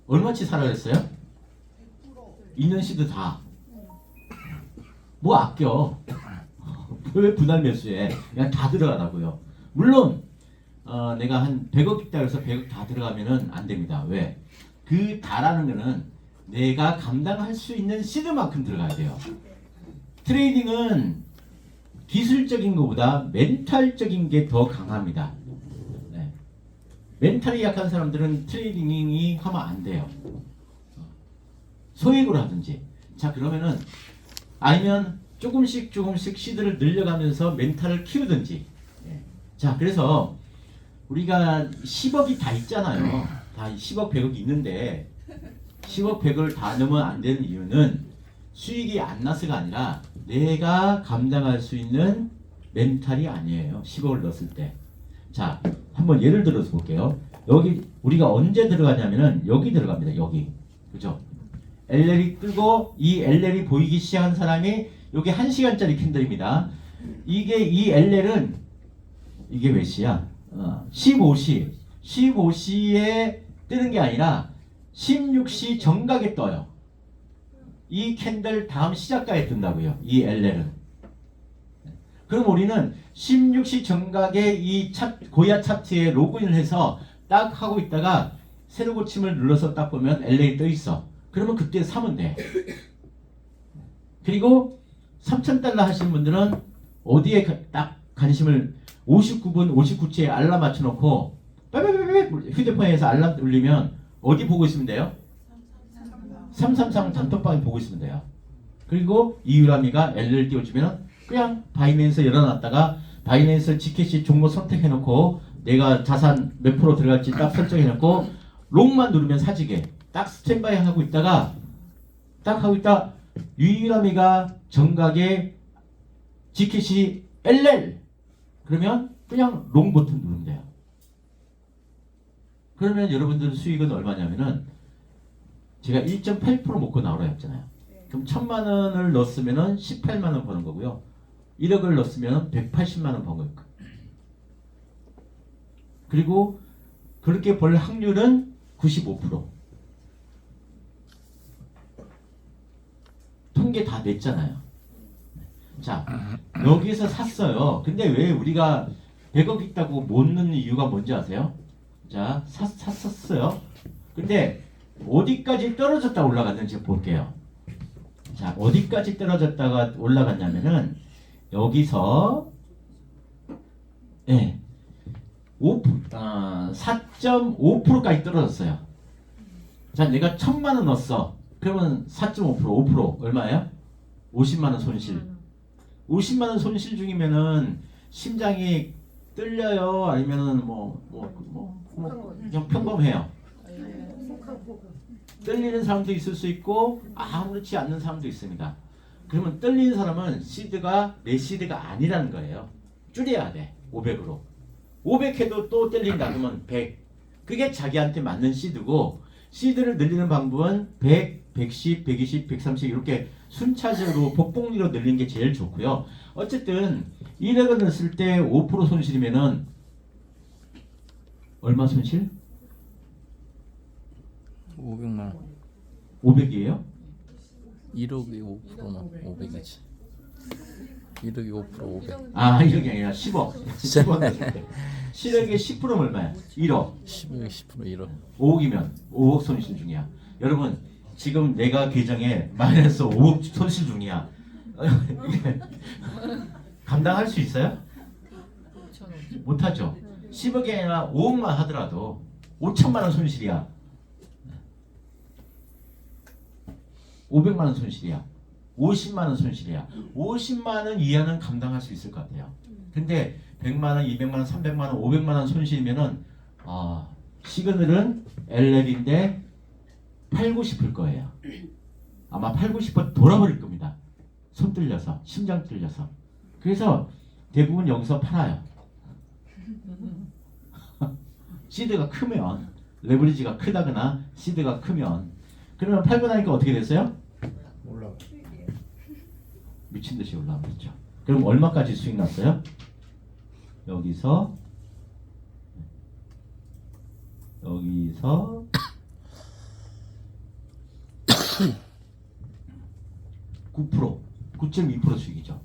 얼마치 사라 그랬어요? 있는 시드 다. 뭐 아껴. 왜 분할 매수해? 그냥 다 들어가라고요. 물론 내가 한 100억 있다 그래서 100억 다 들어가면은 안 됩니다. 왜? 그 다라는 거는 내가 감당할 수 있는 시드만큼 들어가야 돼요. 트레이딩은 기술적인 것보다 멘탈적인 게 더 강합니다. 네. 멘탈이 약한 사람들은 트레이딩이 하면 안 돼요. 소액으로 하든지. 자, 그러면은 아니면 조금씩 시드를 늘려가면서 멘탈을 키우든지. 네. 자, 그래서 우리가 10억이 다 있잖아요. 다 10억 100억이 있는데 10억 100억을 다 넣으면 안 되는 이유는 수익이 안 나서가 아니라 내가 감당할 수 있는 멘탈이 아니에요. 10억을 넣었을 때. 자, 한번 예를 들어서 볼게요. 여기 우리가 언제 들어가냐면은 여기 들어갑니다. 여기. 그죠? LL이 뜨고 이 LL이 보이기 시작한 사람이 여기 1시간짜리 캔들입니다. 이 LL은 이게 몇 시야? 15시. 15시에 뜨는 게 아니라 16시 정각에 떠요. 이 캔들 다음 시작가에 뜬다고요. 이 LL은. 그럼 우리는 16시 정각에 이 고야 차트에 로그인을 해서 딱 하고 있다가 세로 고침을 눌러서 딱 보면 LL이 떠 있어. 그러면 그때 사면 돼. 그리고 3,000달러 하시는 분들은 어디에 딱 관심을 59분 59초에 알람 맞춰놓고 빠바바바바 휴대폰에서 알람 울리면 어디 보고 있으면 돼요? 333 단톡방에 보고 있으면 돼요. 그리고 이유람이가 LL 띄워주면 그냥 바이낸스 열어놨다가 바이낸스 지켓이 종목 선택해놓고 내가 자산 몇 프로 들어갈지 딱 설정해놓고 롱만 누르면 사지게 딱 스탠바이 하고 있다가 딱 하고 있다 유일함이가 정각에 지켓이 LL 그러면 그냥 롱 버튼 누르면 돼요. 그러면 여러분들 수익은 얼마냐면은 제가 1.8% 먹고 나오라 했잖아요. 그럼 1,000만 원을 넣었으면은 18만 원 버는 거고요. 1억을 넣었으면 180만 원 번 거예요. 그리고 그렇게 벌 확률은 95%. 통계 다 냈잖아요. 자, 여기서 샀어요. 근데 왜 우리가 100억 있다고 못 넣는 이유가 뭔지 아세요? 자, 샀어요. 근데 어디까지 떨어졌다 올라갔는지 볼게요. 자, 어디까지 떨어졌다가 올라갔냐면은 여기서 4.5%까지 떨어졌어요. 자, 내가 1,000만 원 넣었어. 그러면 4.5% 5% 얼마예요? 50만 원 손실. 50만 원 손실 중이면은 심장이 떨려요? 아니면은 그냥 평범해요. 떨리는 사람도 있을 수 있고 아무렇지 않는 사람도 있습니다. 그러면 떨리는 사람은 시드가 내 시드가 아니라는 거예요. 줄여야 돼. 500으로. 500 해도 또 떨린다 그러면 100. 그게 자기한테 맞는 시드고 시드를 늘리는 방법은 100, 110, 120, 130 이렇게 순차적으로 복봉리로 늘리는 게 제일 좋고요. 어쨌든 1억을 넣었을 때 5% 손실이면은 얼마 손실? 500만 원. 500이에요? 1억이 5%나 500이지. 1억이 5% 500. 아, 1억이 아니라 10억. 10억. 7억에 10%면 얼마야? 1억. 10억에 10% 1억. 5억이면 5억 손실 중이야. 여러분, 지금 내가 계정에 마이너스 5억 손실 중이야. 감당할 수 있어요? 못하죠. 10억이 아니라 5억만 하더라도 5천만 원 손실이야. 500만 원 손실이야. 50만 원 손실이야. 50만 원 이하는 감당할 수 있을 것 같아요. 근데 100만 원, 200만 원, 300만 원, 500만 원 손실이면은 시그널은 LL인데 팔고 싶을 거예요. 아마 팔고 싶어 돌아버릴 겁니다. 손 떨려서, 심장 떨려서. 그래서 대부분 여기서 팔아요. 시드가 크면, 레버리지가 크다거나 시드가 크면, 그러면 팔고 나니까 어떻게 됐어요? 올라가. 미친 듯이 올라오겠죠. 그럼 얼마까지 수익 났어요? 여기서 9%, 9.2% 수익이죠.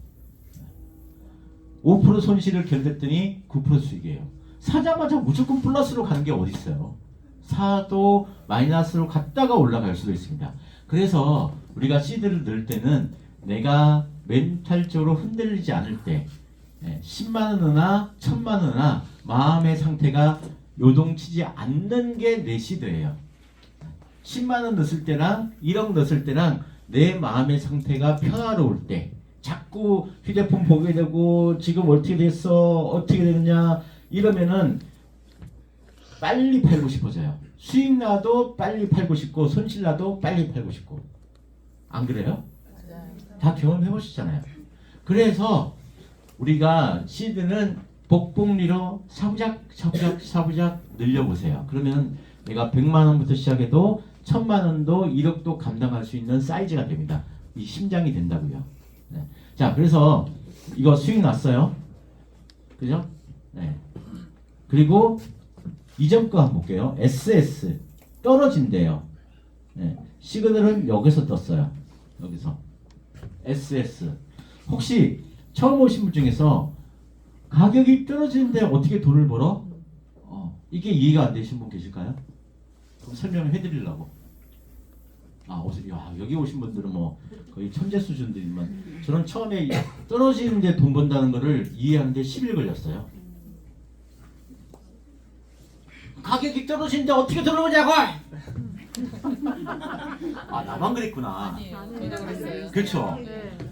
5% 손실을 견뎠더니 9% 수익이에요. 사자마자 무조건 플러스로 가는 게 어디 있어요? 사도 마이너스로 갔다가 올라갈 수도 있습니다. 그래서 우리가 시드를 넣을 때는 내가 멘탈적으로 흔들리지 않을 때 10만 원이나 1000만 원이나 마음의 상태가 요동치지 않는 게 내 시드예요. 10만 원 넣었을 때랑 1억 넣었을 때랑 내 마음의 상태가 평화로울 때 자꾸 휴대폰 보게 되고 지금 어떻게 됐어? 어떻게 되느냐? 이러면은 빨리 팔고 싶어져요. 수익 나도 빨리 팔고 싶고 손실 나도 빨리 팔고 싶고. 안 그래요? 다 경험해 보시잖아요. 그래서 우리가 시드는 복복리로 사부작 늘려보세요. 그러면 내가 100만 원부터 시작해도 1000만 원도 1억도 감당할 수 있는 사이즈가 됩니다. 이 심장이 된다고요. 네. 자, 그래서 이거 수익 났어요. 그죠? 네. 그리고 이전 거 한번 볼게요. SS 떨어진대요. 네. 시그널은 여기서 떴어요. 여기서 SS. 혹시 처음 오신 분 중에서 가격이 떨어지는데 어떻게 돈을 벌어? 이게 이해가 안 되신 분 계실까요? 그럼 설명을 해드리려고. 여기 오신 분들은 뭐 거의 천재 수준들이지만 저는 처음에 떨어지는데 돈 번다는 거를 이해하는데 10일 걸렸어요. 가격이 떨어지는데 어떻게 돈을 버냐고! 나만 그랬구나. 그렇죠.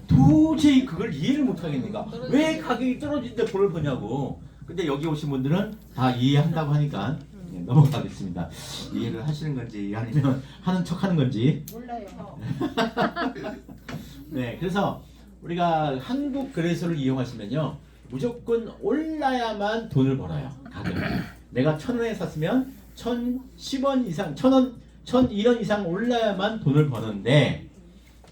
도저히 그걸 이해를 못 하겠는가. 왜 가격이 떨어지는데 돈을 버냐고. 근데 여기 오신 분들은 다 이해한다고 하니까 넘어가겠습니다. 이해를 하시는 건지 아니면 하는 척 하는 건지. 몰라요. 네, 그래서 우리가 한국 거래소를 이용하시면요. 무조건 올라야만 돈을 벌어요. 가격이. 내가 1,000원에 샀으면 1,010원 이상, 1,001원 이상 올라야만 돈을 버는데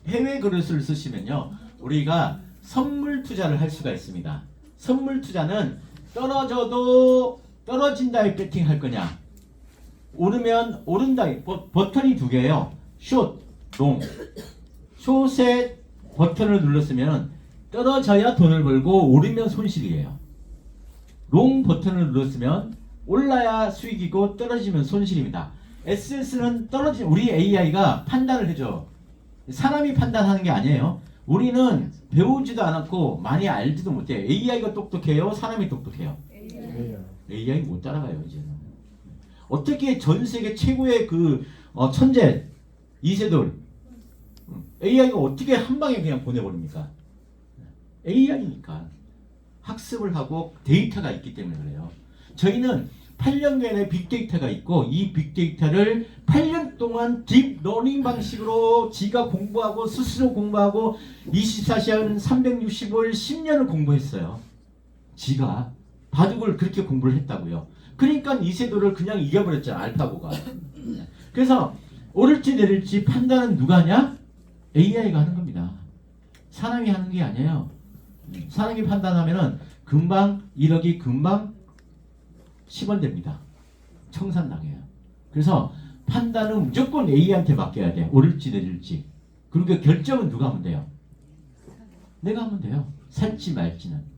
해외 거래소를 쓰시면요. 우리가 선물 투자를 할 수가 있습니다. 선물 투자는 떨어져도 떨어진다에 배팅할 거냐, 오르면 오른다에 버튼이 두 개예요. 숏, 롱. 숏에 버튼을 눌렀으면 떨어져야 돈을 벌고 오르면 손실이에요. 롱 버튼을 눌렀으면 올라야 수익이고 떨어지면 손실입니다. SS는 떨어진 우리 AI가 판단을 해줘. 사람이 판단하는 게 아니에요. 우리는 배우지도 않았고 많이 알지도 못해요. AI가 똑똑해요? 사람이 똑똑해요? AI 못 따라가요 이제는. 어떻게 전 세계 최고의 그 천재 이세돌 AI가 어떻게 한 방에 그냥 보내버립니까? AI니까 학습을 하고 데이터가 있기 때문에 그래요. 저희는 8년간의 빅데이터가 있고 이 빅데이터를 8년 동안 딥러닝 방식으로 지가 공부하고 스스로 공부하고 24시간 365일 10년을 공부했어요. 지가 바둑을 그렇게 공부를 했다고요. 그러니까 이세돌을 그냥 이겨버렸잖아, 알파고가. 그래서 오를지 내릴지 판단은 누가 하냐? AI가 하는 겁니다. 사람이 하는 게 아니에요. 사람이 판단하면은 금방 1억이 금방 10원 됩니다. 청산당해요. 그래서 판단은 무조건 AI한테 맡겨야 돼. 오를지 내릴지. 그리고 결정은 누가 하면 돼요? 내가 하면 돼요. 살지 말지는.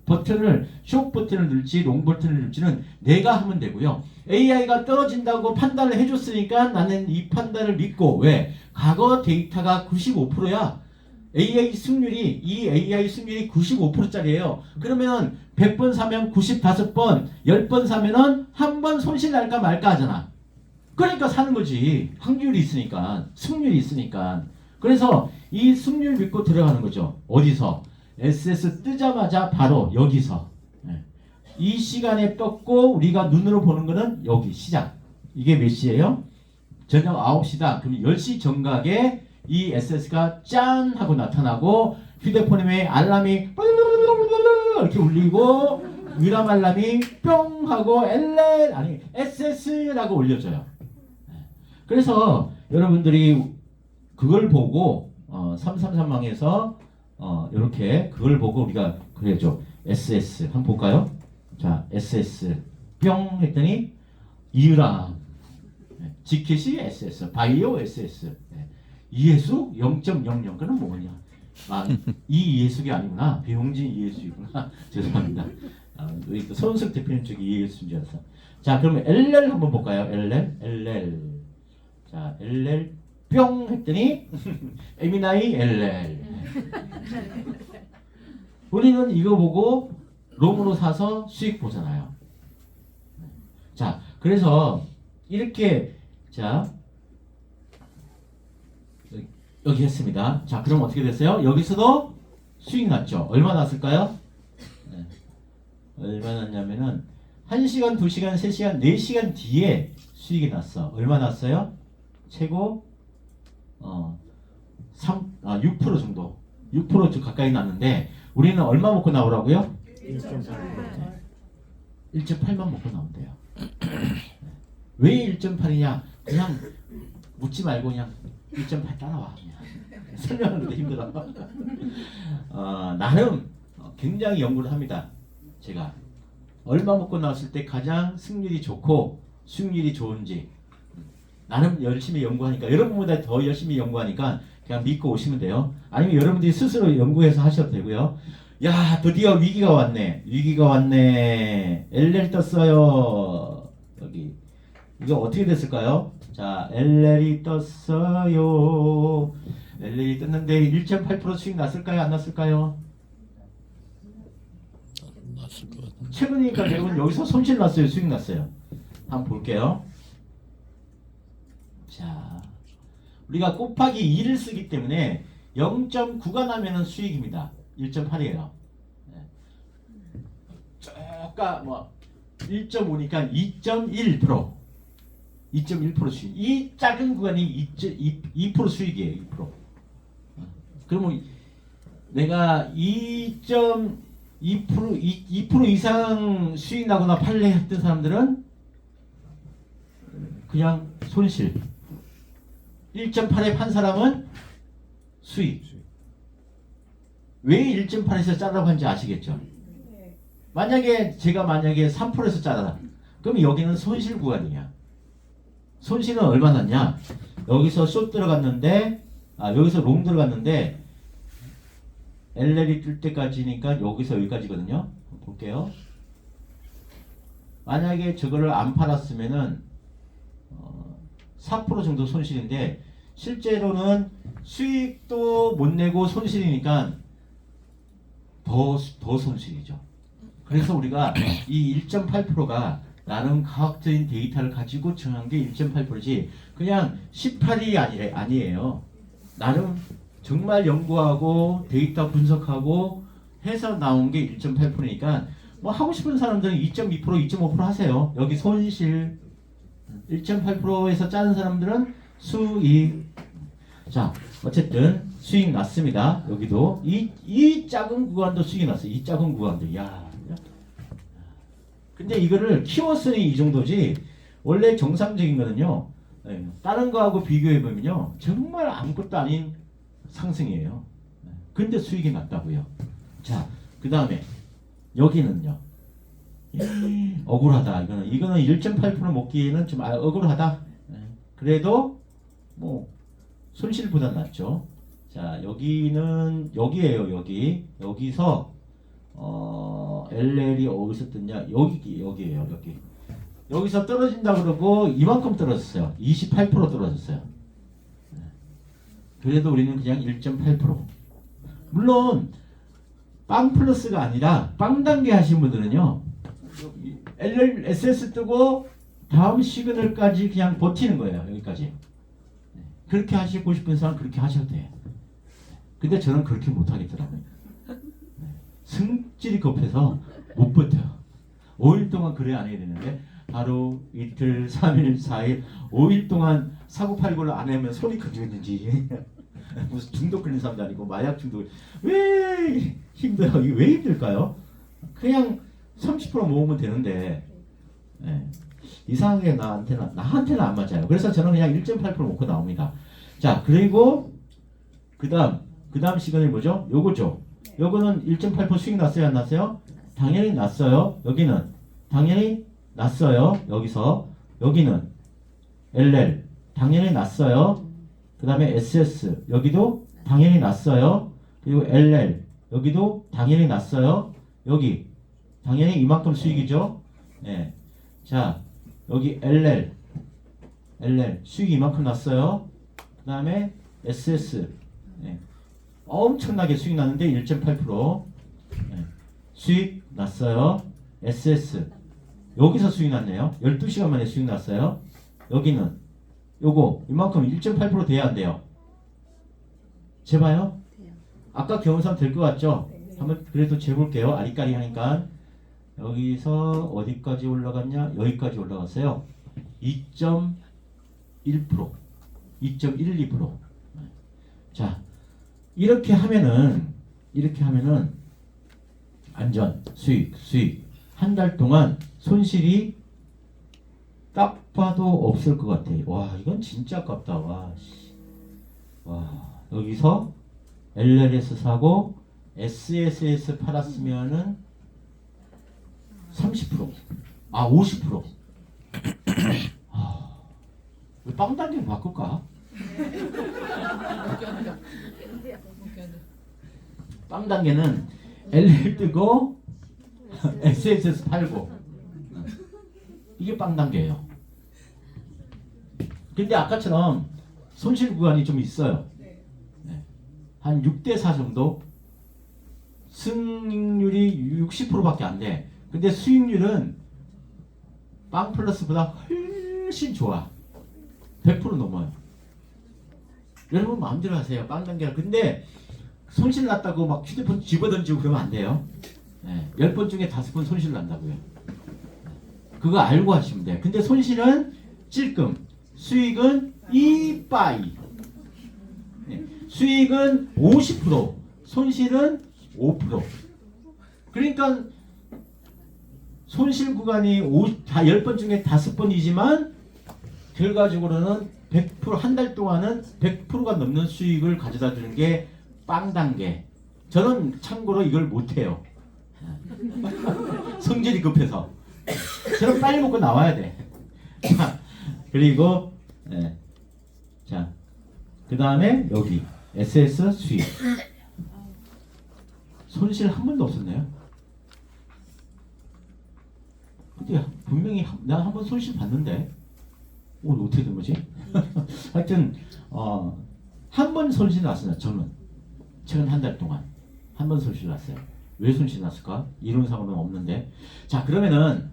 버튼을 숏 버튼을 누를지 롱 버튼을 누를지는 내가 하면 되고요. AI가 떨어진다고 판단을 해줬으니까 나는 이 판단을 믿고. 왜? 과거 데이터가 95%야. AI 승률이, 이 AI 승률이 95%짜리예요. 그러면 100번 사면 95번, 10번 사면은 한 번 손실 날까 말까 하잖아. 그러니까 사는 거지. 확률이 있으니까, 승률이 있으니까. 그래서 이 승률 믿고 들어가는 거죠. 어디서? SS 뜨자마자 바로 여기서. 이 시간에 떴고 우리가 눈으로 보는 거는 여기 시작. 이게 몇 시예요? 저녁 9시다. 그럼 10시 정각에 이 SS가 짠 하고 나타나고 휴대폰에 알람이 이렇게 울리고 위라말람이 뿅 하고 LL 아니 SS라고 올려줘요. 그래서 여러분들이 그걸 보고 333망에서 이렇게 그걸 보고 우리가 그래죠. SS 한번 볼까요? 자, SS 뿅 했더니 이유랑 지켓이 SS, 바이오 SS, 이해수 0.00 그는 뭐냐? 아, 이 이해숙이 아니구나. 배용진 이해숙이구나. 죄송합니다. 우리 손석 대표님 쪽이 이해숙인 줄 알았어. 자, 그러면 LL 한번 볼까요? LL. 자, LL 뿅 했더니 에미나이 LL. 우리는 이거 보고 롬으로 사서 수익 보잖아요. 자, 그래서 이렇게 자 여기 했습니다. 자, 그럼 어떻게 됐어요? 여기서도 수익 났죠. 얼마 났을까요? 네. 얼마 났냐면은 1시간, 2시간, 3시간, 4시간 뒤에 수익이 났어. 얼마 났어요? 최고 6% 정도. 6% 좀 가까이 났는데 우리는 얼마 먹고 나오라고요? 1.8만 먹고 나온대요. 왜 1.8이냐? 그냥 묻지 말고 그냥 1.8 따라와. 그냥. 설명하는데 힘들어. 나름 굉장히 연구를 합니다. 제가 얼마 먹고 나왔을 때 가장 승률이 좋고 수익률이 좋은지 나름 열심히 연구하니까 여러분보다 더 열심히 연구하니까 그냥 믿고 오시면 돼요. 아니면 여러분들이 스스로 연구해서 하셔도 되고요. 야, 드디어 위기가 왔네. LL 떴어요. 여기 이거 어떻게 됐을까요? 자, LL이 떴어요. LL이 떴는데 1.8% 수익 났을까요? 안 났을까요? 났을 것 같은데. 최근이니까 여러분 여기서 손실 났어요? 수익 났어요? 한번 볼게요. 자, 우리가 곱하기 2를 쓰기 때문에 0.9가 나면은 수익입니다. 1.8이에요. 아까 뭐 1.5니까 2.1%. 2.1% 수익. 이 작은 구간이 2% 수익이에요. 2%. 그러면 내가 2% 이상 수익 나거나 팔래 했던 사람들은 그냥 손실. 1.8에 판 사람은 수익. 왜 1.8에서 자르라고 한지 아시겠죠? 제가 만약에 3%에서 자르라. 그럼 여기는 손실 구간이야. 손실은 얼마 났냐? 여기서 숏 들어갔는데, 여기서 롱 들어갔는데, LL이 뜰 때까지니까 여기서 여기까지거든요. 볼게요. 만약에 저거를 안 팔았으면은 4% 정도 손실인데, 실제로는 수익도 못 내고 손실이니까 더 손실이죠. 그래서 우리가 이 1.8%가 나름 과학적인 데이터를 가지고 정한 게 1.8%지 그냥 18이 아니에요. 나름 정말 연구하고 데이터 분석하고 해서 나온 게 1.8%니까 뭐 하고 싶은 사람들은 2.2%, 2.5% 하세요. 여기 손실 1.8%에서 짜는 사람들은 수익. 자, 어쨌든 수익 났습니다. 여기도 이 작은 구간도 수익이 났어요. 이 작은 구간도. 야. 근데 이거를 키웠으니 이 정도지 원래 정상적인 거는요. 다른 거하고 비교해 보면요. 정말 아무것도 아닌 상승이에요. 근데 수익이 났다고요. 자, 그 다음에 여기는요. 억울하다. 이거는 1.8% 먹기에는 좀 억울하다. 그래도 뭐 손실보다 낫죠. 자, 여기는 여기에요. 여기서 LL이 어디서 떴냐? 여기에요. 여기서 떨어진다 그러고 이만큼 떨어졌어요. 28% 떨어졌어요. 그래도 우리는 그냥 1.8%. 물론 빵 플러스가 아니라 빵 단계 하신 분들은요. LL SS 뜨고 다음 시그널까지 그냥 버티는 거예요. 여기까지. 그렇게 하시고 싶은 사람 그렇게 하셔도 돼요. 근데 저는 그렇게 못 하겠더라고요. 승질이 급해서 못 버텨요. 5일 동안 그래 안 해야 되는데 하루, 이틀, 3일, 4일, 5일 동안 사고팔고를 안 하면 손이 커지겠는지 무슨 중독 걸린 사람도 아니고 마약 중독. 왜 힘들어요? 이게 왜 힘들까요? 그냥 30% 모으면 되는데 예. 이상하게 나한테는 안 맞아요. 그래서 저는 그냥 1.8% 먹고 나옵니다. 자, 그리고 그 다음 시간이 뭐죠? 요거죠. 요거는 1.8% 수익 났어요, 안 났어요? 당연히 났어요. 여기는 당연히 났어요. 여기는 LL 당연히 났어요. 그 다음에 SS 여기도 당연히 났어요. 그리고 LL 여기도 당연히 났어요. 여기 당연히 이만큼 수익이죠. 네. 자, 여기 LL 수익이 이만큼 났어요. 그 다음에 SS 네. 엄청나게 수익 났는데 1.8% 네. 수익 났어요. SS 여기서 수익 났네요. 12시간 만에 수익 났어요. 여기는 요거 이만큼 1.8% 돼야 안 돼요? 재봐요? 아까 경험상 될 것 같죠? 한번 그래도 재볼게요. 아리까리 하니까 여기서 어디까지 올라갔냐? 여기까지 올라갔어요. 2.1% 2.12% 자, 이렇게 하면은 안전, 수익 한 달 동안 손실이 딱 봐도 없을 것 같아. 와, 이건 진짜 아깝다. 와, 여기서 LLS 사고 SSS 팔았으면은 30%, 50%. 빵 단계로 바꿀까? 빵 단계는 LL 뜨고 SSS 팔고 이게 빵 단계예요. 근데 아까처럼 손실 구간이 좀 있어요. 네. 한 6대4 정도 승률이 60%밖에 안 돼. 근데 수익률은 빵 플러스보다 훨씬 좋아. 100% 넘어요. 여러분 마음대로 하세요. 빵 단계라. 근데 손실 났다고 막 휴대폰 집어던지고 그러면 안 돼요. 네. 10번 중에 5번 손실 난다고요. 그거 알고 하시면 돼요. 근데 손실은 찔끔, 수익은 이빠이. 네. 수익은 50%, 손실은 5%. 그러니까 손실 구간이 다 10번 중에 5번이지만 결과적으로는 100% 한 달 동안은 100%가 넘는 수익을 가져다 주는 게 빵 단계. 저는 참고로 이걸 못해요. 성질이 급해서. 저는 빨리 먹고 나와야 돼. 자, 그리고 네. 자, 그 다음에 여기 SS 수익. 손실 한 번도 없었네요. 근데 분명히 나 한 번 손실 봤는데 어떻게 된 거지? 하여튼 한 번 손실 났어요. 저는 최근 한 달 동안 한 번 손실 났어요. 왜 손실 났을까? 이론상으로는 없는데. 자, 그러면은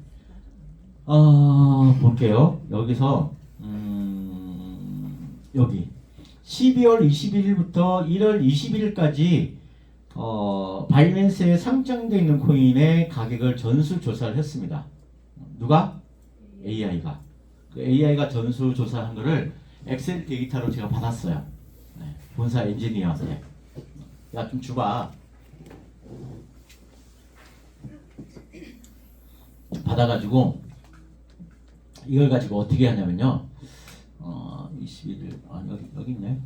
볼게요. 여기서 여기 12월 21일부터 1월 21일까지 바이낸스에 상장되어 있는 코인의 가격을 전수조사를 했습니다. 누가? AI가. 그 AI가 전수조사한 거를 엑셀 데이터로 제가 받았어요. 네, 본사 엔지니어한테. 야, 좀 줘봐. 받아가지고 이걸 가지고 어떻게 하냐면요. 21일 여기 있네.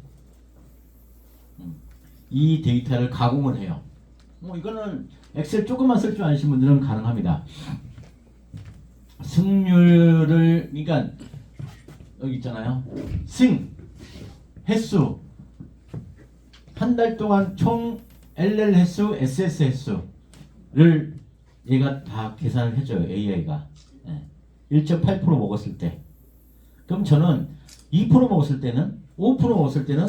이 데이터를 가공을 해요. 이거는 엑셀 조금만 쓸 줄 아시는 분들은 가능합니다. 승률을 그러니까 여기 있잖아요. 횟수 한 달 동안 총 LL 횟수, SS 횟수를 얘가 다 계산을 해줘요. AI가 1.8% 먹었을 때. 그럼 저는 2% 먹었을 때는 5% 먹었을 때는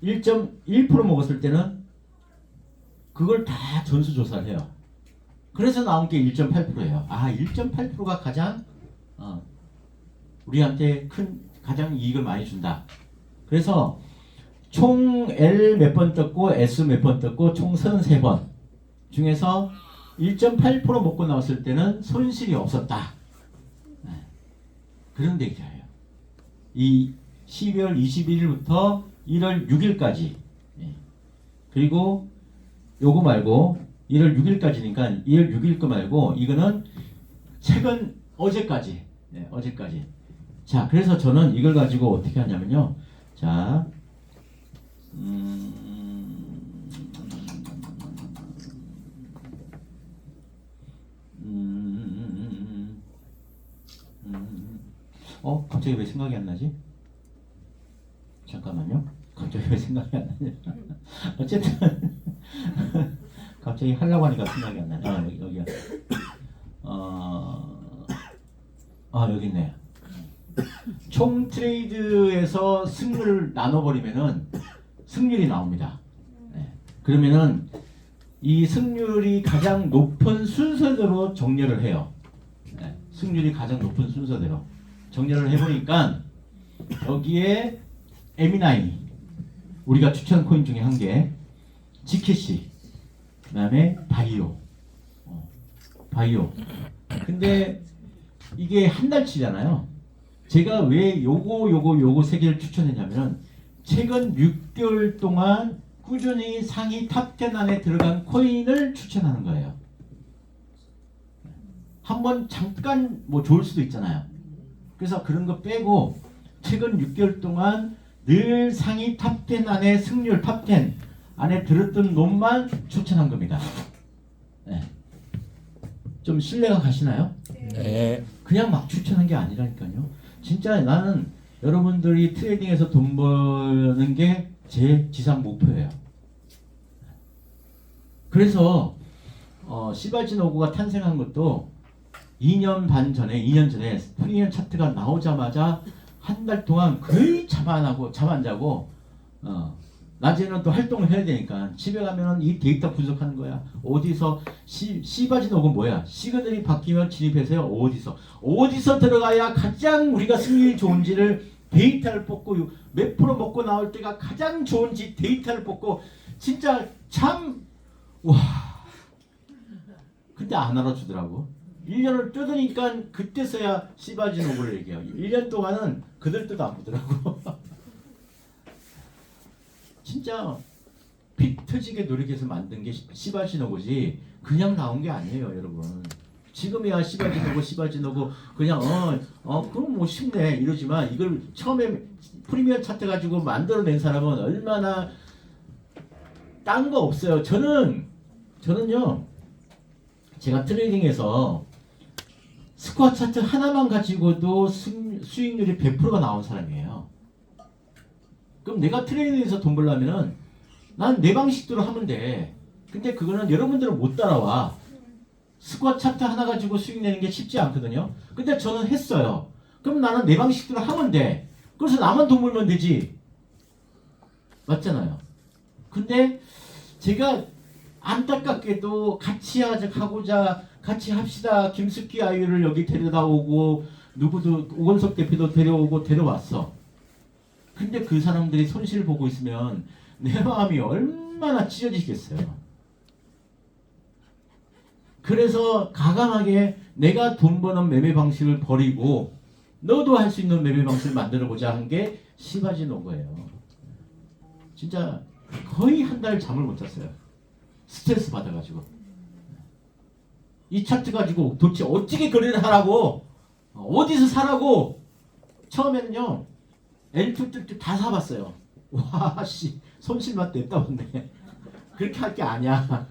1.1% 먹었을 때는 그걸 다 전수조사를 해요. 그래서 나온 게 1.8%예요. 1.8%가 가장 우리한테 가장 이익을 많이 준다. 그래서 총 L 몇 번 떴고 S 몇 번 떴고 총 33번 중에서 1.8% 먹고 나왔을 때는 손실이 없었다. 그런 데이터예요. 이 12월 21일부터 1월 6일까지. 그리고 요거 말고 1월 6일까지니까 1월 6일 거 말고 이거는 최근 어제까지. 네, 어제까지. 자, 그래서 저는 이걸 가지고 어떻게 하냐면요. 자, 갑자기 왜 생각이 안 나지? 잠깐만요. 갑자기 왜 생각이 안 나냐? 어쨌든 갑자기 하려고 하니까 생각이 안 나네. 여기야. 여기 있네. 총 트레이드에서 승률을 나눠버리면은 승률이 나옵니다. 네. 그러면은 이 승률이 가장 높은 순서대로 정렬을 해요. 네. 승률이 가장 높은 순서대로 정렬을 해보니까 여기에 M9 우리가 추천 코인 중에 한 개, 지켓시, 그 다음에 바이오. 근데 이게 한 달치잖아요. 제가 왜 요거 세 개를 추천했냐면 최근 6개월 동안 꾸준히 상위 탑10 안에 들어간 코인을 추천하는 거예요. 한번 잠깐 뭐 좋을 수도 있잖아요. 그래서 그런 거 빼고 최근 6개월 동안 늘 상위 탑10 안에 승률 탑10 안에 들었던 놈만 추천한 겁니다. 네. 좀 신뢰가 가시나요? 네. 그냥 막 추천한 게 아니라니까요. 진짜 나는 여러분들이 트레이딩에서 돈 버는 게 제 지상 목표예요. 그래서 시바지노고가 탄생한 것도 2년 전에 프리미엄 차트가 나오자마자 한 달 동안 거의 잠 안 자고 낮에는 또 활동을 해야 되니까 집에 가면은 이 데이터 분석하는 거야. 어디서 시바지노고는 뭐야? 시그널이 바뀌면 진입해서요. 어디서 들어가야 가장 우리가 승률이 좋은지를 데이터를 뽑고 몇 프로 먹고 나올 때가 가장 좋은지 데이터를 뽑고 진짜 참 와. 근데 안 알아주더라고. 1년을 뜯으니까 그때서야 시바지노고를 얘기해요. 1년 동안은 그들 뜻 안 보더라고. 진짜 피 터지게 노력해서 만든 게 시바지노고지 그냥 나온 게 아니에요, 여러분. 지금이야 시바지노고 그냥 그럼 뭐 쉽네 이러지만 이걸 처음에 프리미엄 차트 가지고 만들어낸 사람은 얼마나 딴 거 없어요. 저는요 제가 트레이딩에서 스코어 차트 하나만 가지고도 수익률이 100%가 나온 사람이에요. 그럼 내가 트레이딩에서 돈 벌려면은 난 내 방식대로 하면 돼. 근데 그거는 여러분들은 못 따라와. 스코어 차트 하나 가지고 수익 내는 게 쉽지 않거든요. 근데 저는 했어요. 그럼 나는 내 방식대로 하면 돼. 그래서 나만 돈 벌면 되지. 맞잖아요. 근데 제가 안타깝게도 같이 같이 합시다. 김숙기 아이를 여기 데려다 오고 누구도 오건석 대표도 데려왔어. 근데 그 사람들이 손실을 보고 있으면 내 마음이 얼마나 찢어지겠어요. 그래서 가감하게 내가 돈 버는 매매 방식을 버리고 너도 할 수 있는 매매 방식을 만들어보자 한 게 시바지노고예요. 진짜 거의 한 달 잠을 못 잤어요. 스트레스 받아가지고. 이 차트 가지고 도대체 어떻게 거래를 하라고 어디서 사라고 처음에는요 L2 다 사봤어요. 와씨 손실만 냈다 본데 그렇게 할 게 아니야.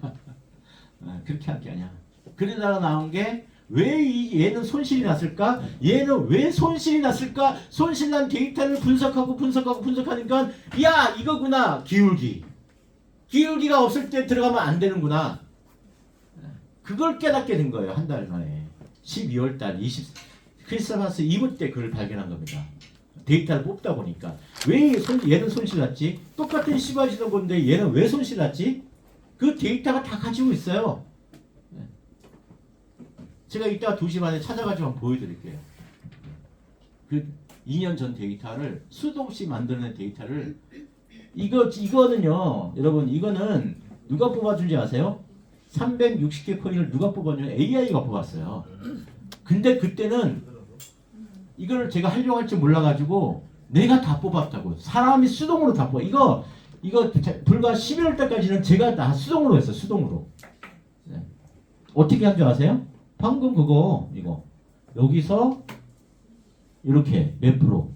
그렇게 할 게 아니야. 그러다가 나온 게 왜 얘는 손실이 났을까? 얘는 왜 손실이 났을까? 손실난 데이터를 분석하니까 야 이거구나. 기울기가 없을 때 들어가면 안 되는구나. 그걸 깨닫게 된 거예요. 한 달 만에 12월달 크리스마스 이브 때 그걸 발견한 겁니다. 데이터를 뽑다 보니까 왜 얘는 손실 났지? 똑같은 시바지노 건데 얘는 왜 손실 났지? 그 데이터가 다 가지고 있어요. 제가 이따 2시 반에 찾아가지고 한번 보여드릴게요. 그 2년 전 데이터를 수도 없이 만들어낸 데이터를 이거는요 여러분 이거는 누가 뽑아준지 아세요? 360개 코인을 누가 뽑았냐면 AI가 뽑았어요. 근데 그때는 이거를 제가 하려고 할 줄 몰라가지고 내가 다 뽑았다고. 사람이 수동으로 다 뽑아. 이거 불과 11월 달까지는 제가 다 수동으로 했어요. 수동으로. 어떻게 한 줄 아세요? 방금 그거 이거 여기서 이렇게 몇 프로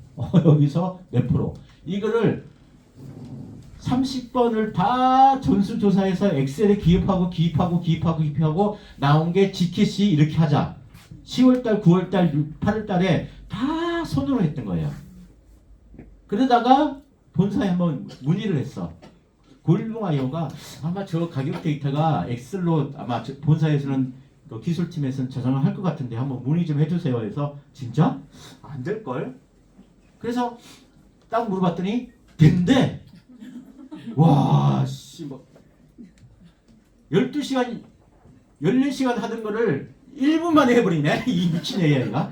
여기서 몇 프로 이거를 30번을 다 전수조사해서 엑셀에 기입하고 나온 게 지켓이 이렇게 하자. 10월달, 9월달, 8월달에 다 손으로 했던 거예요. 그러다가 본사에 한번 문의를 했어. 고일봉아이오가 아마 저 가격 데이터가 엑셀로 아마 본사에서는 그 기술팀에서는 저장을 할 것 같은데 한번 문의 좀 해주세요 해서 진짜? 안 될걸? 그래서 딱 물어봤더니 된대. 와, 씨, 뭐 12시간, 14시간 하던 거를 1분 만에 해버리네. 이 미친 AI가.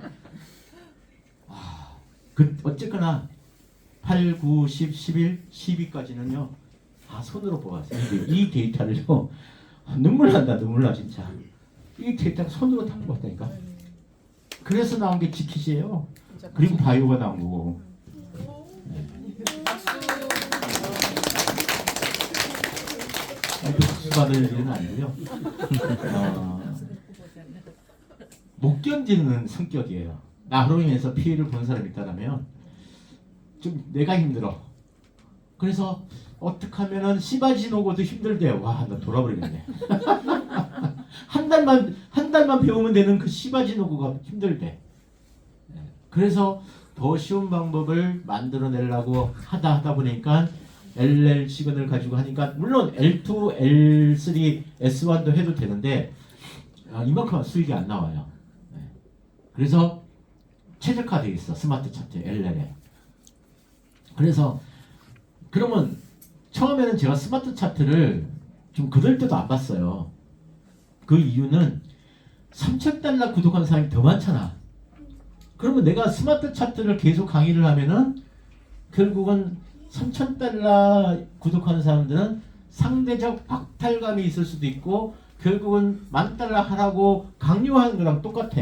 어쨌거나 8, 9, 10, 11, 12까지는요. 다 손으로 뽑았어요. 이 데이터를요. 눈물 난다, 눈물 나 진짜. 이 데이터 손으로 다 뽑았다니까. 그래서 나온 게 지킷이에요. 그리고 바이오가 나온 거고. 박수 받을 일은 아니고요. 못 견디는 성격이에요. 나로 인해서 피해를 본 사람이 있다면 좀 내가 힘들어. 그래서 어떻게 하면은 시바지노고도 힘들대요. 와, 나 돌아버리겠네. 한 달만 배우면 되는 그 시바지노고가 힘들대. 그래서 더 쉬운 방법을 만들어내려고 하다 보니까 LL 시간을 가지고 하니까 물론 L2, L3, S1도 해도 되는데 이만큼 수익이 안 나와요. 그래서 최적화되어 있어. 스마트 차트 LL에. 그래서 그러면 처음에는 제가 스마트 차트를 좀 그럴 때도 안 봤어요. 그 이유는 3,000달러 구독한 사람이 더 많잖아. 그러면 내가 스마트 차트를 계속 강의를 하면은 결국은 3,000달러 구독하는 사람들은 상대적 박탈감이 있을 수도 있고 결국은 10,000달러 하라고 강요하는 거랑 똑같아.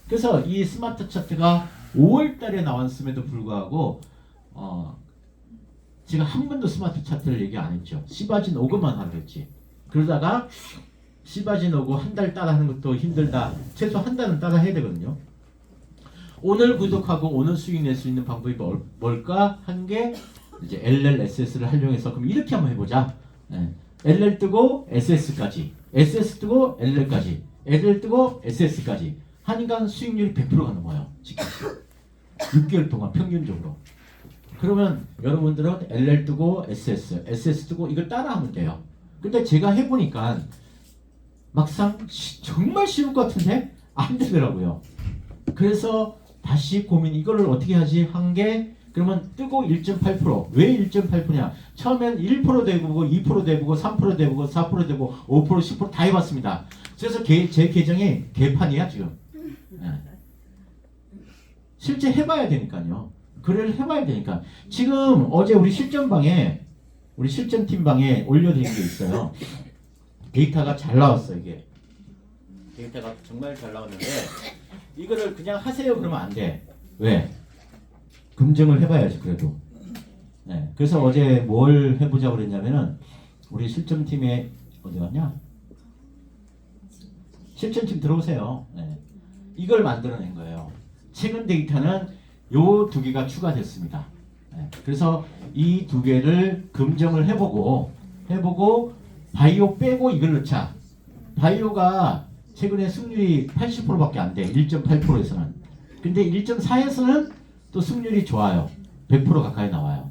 그래서 이 스마트 차트가 5월달에 나왔음에도 불구하고 제가 한 번도 스마트 차트를 얘기 안 했죠. 시바진 오그만 하려 했지. 그러다가 시바진 오그 한 달 따라 하는 것도 힘들다. 최소 한 달은 따라 해야 되거든요. 오늘 구독하고 오늘 수익 낼 수 있는 방법이 뭘까 한 게 이제 LLSS를 활용해서 그럼 이렇게 한번 해보자. LL 뜨고 SS까지, SS 뜨고 LL까지, LL 뜨고 SS까지 하니까 수익률이 100% 가는 거예요. 6개월 동안 평균적으로. 그러면 여러분들은 LL 뜨고 SS, SS 뜨고 이걸 따라하면 돼요. 근데 제가 해보니까 막상 정말 쉬울 것 같은데 안 되더라고요. 그래서 다시 고민 이거를 어떻게 하지 한 게 그러면 뜨고 1.8%. 왜 1.8%냐? 처음엔 1% 돼보고 2% 돼보고 3% 돼보고 4% 돼보고 5% 10% 다 해봤습니다. 그래서 제 계정이 개판이야 지금. 실제 해봐야 되니까요. 거래를 해봐야 되니까. 지금 어제 우리 실전방에 우리 실전팀방에 올려드린 게 있어요. 데이터가 잘 나왔어 이게. 데이터가 정말 잘 나왔는데 이거를 그냥 하세요 그러면 안 돼. 왜? 검증을 해봐야지 그래도. 그래서 어제 뭘 해보자고 그랬냐면은 우리 실전팀에 어디 갔냐? 실전팀 들어오세요. 이걸 만들어낸 거예요. 최근 데이터는 요 두 개가 추가됐습니다. 그래서 이 두 개를 검증을 해보고 바이오 빼고 이걸 넣자. 바이오가 최근에 승률이 80%밖에 안 돼. 1.8%에서는. 근데 1.4에서는 또 승률이 좋아요. 100% 가까이 나와요.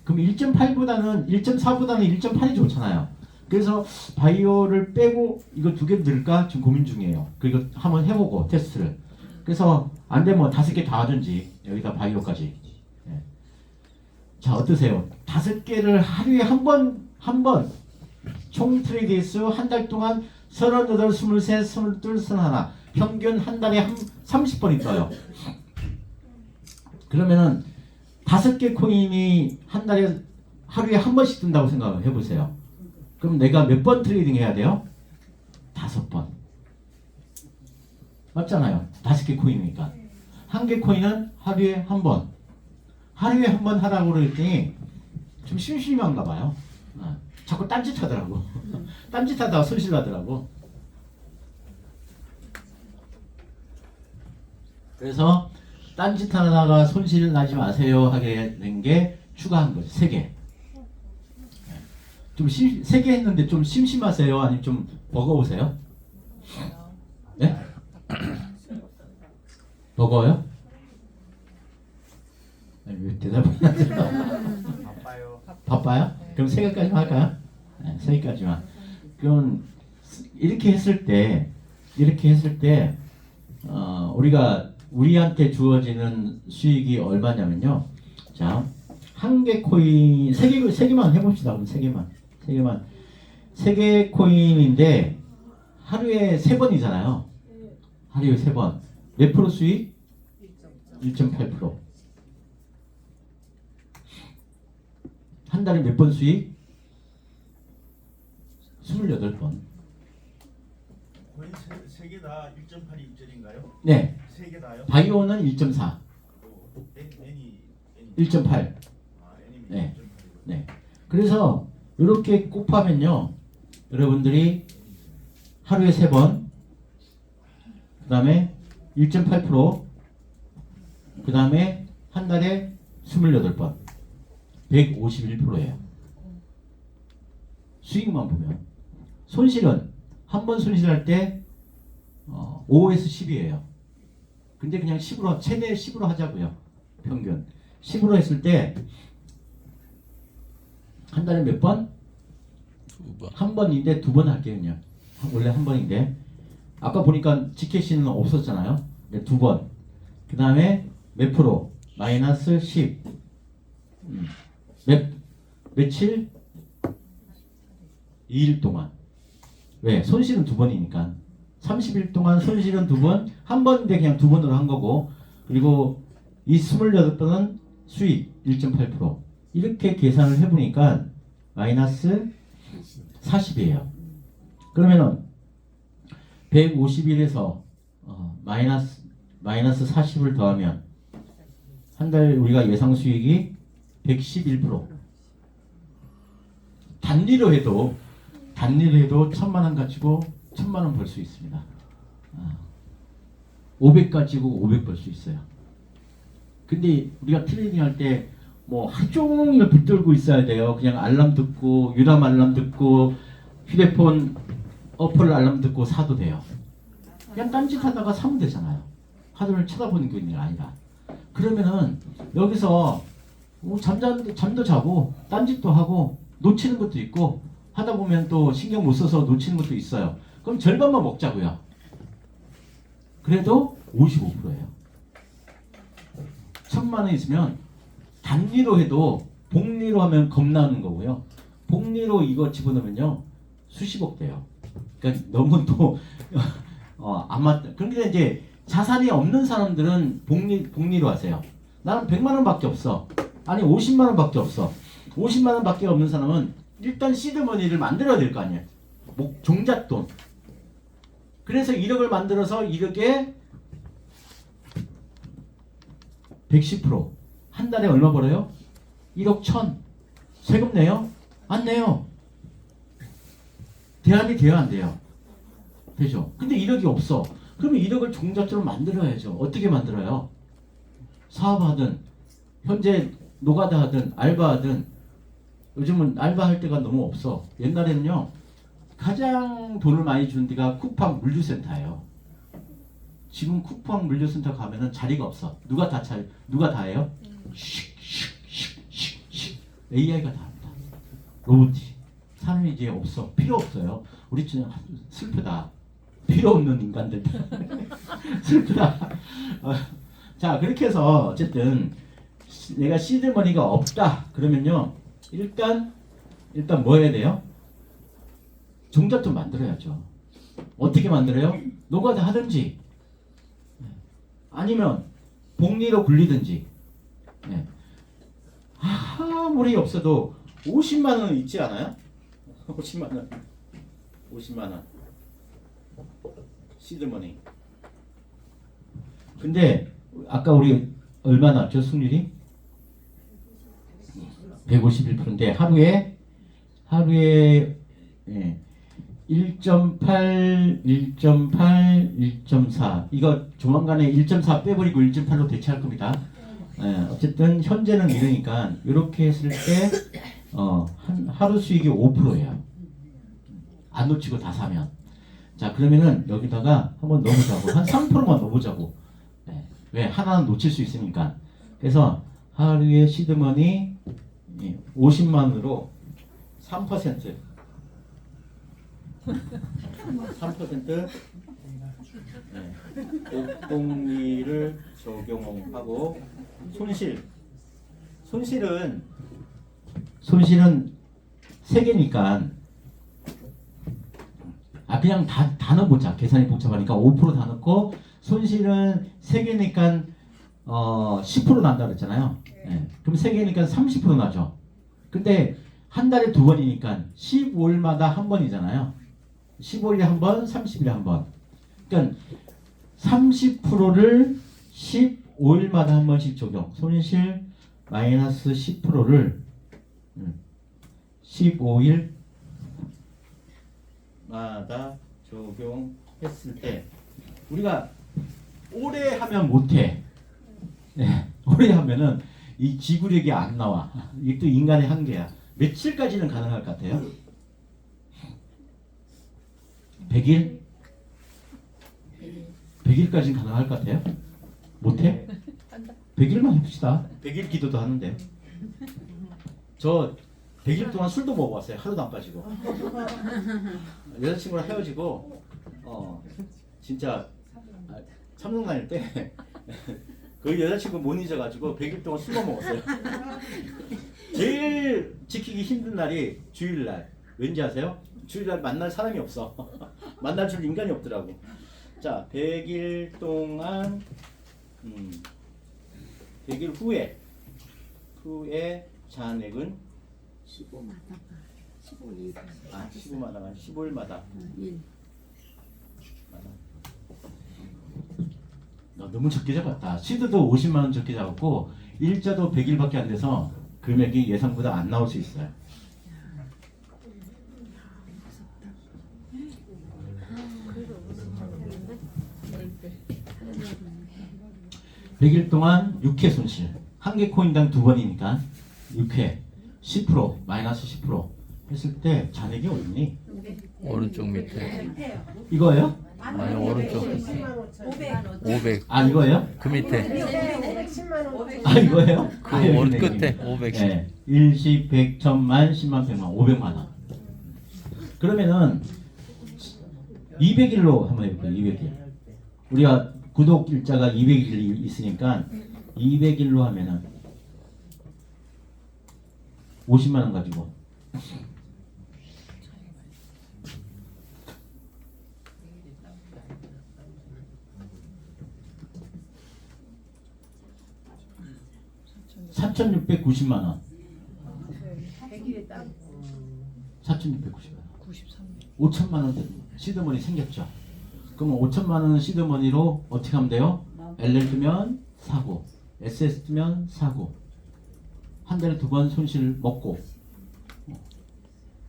그럼 1.8보다는 1.4보다는 1.8이 좋잖아요. 그래서 바이오를 빼고 이거 두 개 넣을까 지금 고민 중이에요. 그리고 한번 해보고 테스트를. 그래서 안 되면 5개 다 하든지 여기다 바이오까지. 자 어떠세요? 5개를 하루에 한 번 총 트레이드 횟수 한 달 동안 38, 23, 22, 31 평균 한 달에 30번이 떠요. 그러면은 5개 코인이 한 달에 하루에 한 번씩 뜬다고 생각을 해보세요. 그럼 내가 몇 번 트레이딩 해야 돼요? 5번. 맞잖아요. 5개 코인이니까. 한 개 코인은 하루에 한 번. 하루에 한 번 하라고 그랬더니 좀 심심한가 봐요. 자꾸 딴짓 하더라고. 딴짓 하다가 손실 나더라고. 그래서 딴짓 하다가 손실 나지 마세요 하게 된 게 추가한 거죠. 3개. 좀 3개 했는데 좀 심심하세요? 아니면 좀 버거우세요? 네? 버거워요? 아니, 왜 대답을 안 하세요? 바빠요? 그럼 3개까지만 할까요? 네, 3개까지만. 그럼 이렇게 했을 때 우리가 우리한테 주어지는 수익이 얼마냐면요. 자, 한 개 코인 3개만 해봅시다. 그럼 3개 코인인데 하루에 3번이잖아요. 하루에 3번. 몇 프로 수익? 1.8%. 한 달에 몇 번 수익? 28번. 거의 세 개 다 1.8이 1인가요? 네. 세 개 다요? 바이오는 1.4. N이 1.8. N이 네. 1.8이고. 네. 그래서 이렇게 곱하면요. 여러분들이 하루에 3번, 그 다음에 1.8%, 그 다음에 한 달에 28번, 151%예요. 수익만 보면. 손실은 한 번 손실할 때 5에서 10이에요. 근데 그냥 10으로, 최대 10으로 하자고요. 평균. 10으로 했을 때 한 달에 몇 번? 2번. 한 번인데 2번 할게요. 그냥. 원래 한 번인데. 아까 보니까 지켓시는 없었잖아요. 2번. 그 다음에 몇 프로? 마이너스 10. 며칠? 2일 동안. 왜? 손실은 2번이니까. 30일 동안 손실은 2번, 한 번인데 그냥 2번으로 한 거고, 그리고 이 28번은 수익 1.8%. 이렇게 계산을 해보니까 마이너스 40이에요. 그러면은 151에서 마이너스 40을 더하면 한 달 우리가 예상 수익이 111%. 단리로 해도 1,000만 원 가지고 1,000만 원 벌 수 있습니다. 500 가지고 500 벌 수 있어요. 근데 우리가 트레이딩 할 때 뭐 하루 종일 붙들고 있어야 돼요. 그냥 알람 듣고 유람 알람 듣고 휴대폰 어플 알람 듣고 사도 돼요. 그냥 딴짓하다가 사면 되잖아요. 하루 종일 쳐다보는 게 아니라. 그러면은 여기서 뭐 잠도 자고 딴짓도 하고 놓치는 것도 있고 하다 보면 또 신경 못 써서 놓치는 것도 있어요. 그럼 절반만 먹자고요. 그래도 55%예요. 1,000만 원 있으면 단리로 해도 복리로 하면 겁나는 거고요. 복리로 이거 집어넣으면요 수십억 돼요. 그러니까 너무 또 안 맞다. 그런데 이제 자산이 없는 사람들은 복리로 하세요. 나는 100만 원밖에 없어. 아니 50만 원밖에 없어. 50만 원밖에 없는 사람은 일단 시드머니를 만들어야 될 거 아니에요. 종잣돈. 그래서 1억을 만들어서 1억에 110%. 한 달에 얼마 벌어요? 1억 1,000. 세금 내요? 안 내요. 대안이 돼야 안 돼요? 되죠. 근데 1억이 없어. 그러면 1억을 종잣돈으로 만들어야죠. 어떻게 만들어요? 사업하든 현재 노가다 하든 알바하든. 요즘은 알바할 때가 너무 없어. 옛날에는요 가장 돈을 많이 주는 데가 쿠팡 물류센터예요. 지금 쿠팡 물류센터 가면은 자리가 없어. 누가 다 해요? 슉슉슉슉슉 AI가 다 합니다. 로봇이. 사람이 이제 없어. 필요 없어요. 우리 진짜 슬프다. 필요 없는 인간들. 슬프다. 자, 그렇게 해서 어쨌든 내가 시드머니가 없다. 그러면요. 일단 뭐 해야 돼요? 종잣돈 만들어야죠. 어떻게 만들어요? 노가다 하든지 아니면 복리로 굴리든지. 네. 아무리 없어도 50만 원 있지 않아요? 50만 원. 50만 원. 시드머니. 근데 아까 우리 얼마 나왔죠? 승률이? 151%인데 하루에 예, 1.8, 1.8, 1.4 이거 조만간에 1.4 빼버리고 1.8로 대체할 겁니다. 어쨌든 현재는 이러니까 이렇게 했을 때 하루 수익이 5%예요. 안 놓치고 다 사면. 자 그러면은 여기다가 한번 넣어보자고. 한 3%만 넣어보자고. 왜? 하나는 놓칠 수 있으니까. 그래서 하루에 시드머니 50만으로 3% 3% 공리를 적용하고 손실은 3개니까 그냥 다 넣어보자. 계산이 복잡하니까 5% 다 넣고 손실은 3개니까 10% 난다 그랬잖아요. 그럼 3개니까 30% 나죠. 근데 한 달에 2번이니까 15일마다 한 번이잖아요. 15일에 한 번, 30일에 한 번. 그러니까 30%를 15일마다 한 번씩 적용. 손실 마이너스 10%를 15일마다 적용했을 때 우리가 오래 하면 못해. 오래 하면은 이 지구력이 안 나와. 이게 또 인간의 한계야. 며칠까지는 가능할 것 같아요? 100일? 100일까지는 가능할 것 같아요? 못해? 100일만 해봅시다. 100일 기도도 하는데. 저 100일 동안 술도 먹어봤어요. 하루도 안 빠지고. 여자친구랑 헤어지고 진짜 참는 다닐 때 그 여자친구 못 잊어가지고 100일 동안 술만 먹었어요. 제일 지키기 힘든 날이 주일날. 왠지 아세요? 주일날 만날 사람이 없어. 만날 줄 인간이 없더라고. 자, 100일 동안 100일 후에 잔액은 15마다 15일 15마다 15일마다 1 너무 적게 잡았다. 시드도 50만원 적게 잡았고 일자도 100일밖에 안 돼서 금액이 예상보다 안 나올 수 있어요. (100일) 동안 6회 손실. 한 개 코인당 2번이니까 6회 10% 마이너스 10% 했을 때 잔액이 어딨니? 오른쪽 밑에. 이거예요? 아니 오른쪽 500. 이거예요? 그 밑에. 이거예요? 그 오른 끝에 500씩. 네. 일시 100 1000만 10만 100만 500만원. 그러면은 200일로 한번 해볼게요. 200일. 우리가 구독 일자가 200일이 있으니까 200일로 하면은 50만원 가지고 4,690만원. 4,690만원. 5천만원 시드머니 생겼죠. 그러면 5천만원 시드머니로 어떻게 하면 돼요? LL 뜨면 사고, SS 뜨면 사고, 한 달에 2번 손실 먹고,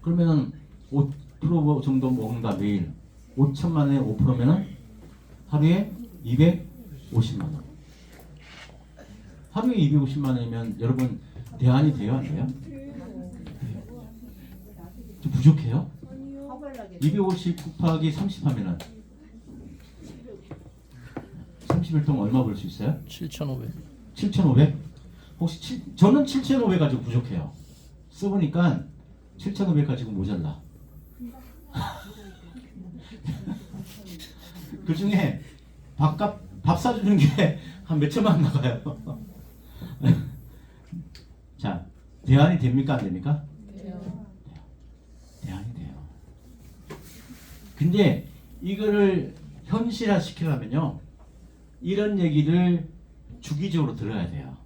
그러면은 5% 정도 먹는다 매일. 5천만원에 5%면은 하루에 250만원. 하루에 250만원이면 여러분 대안이 돼요? 안 돼요? 좀 부족해요? 250 곱하기 30 하면은 30일 동안 얼마 벌 수 있어요? 7,500. 7,500? 혹시 저는 7,500 가지고 부족해요. 써보니까 7,500 가지고 모자라. 그 중에 밥 사주는 게 한 몇천만 원 나가요. 자, 대안이 됩니까? 안 됩니까? 대안이 돼요. 근데 이거를 현실화 시키려면요, 이런 얘기를 주기적으로 들어야 돼요.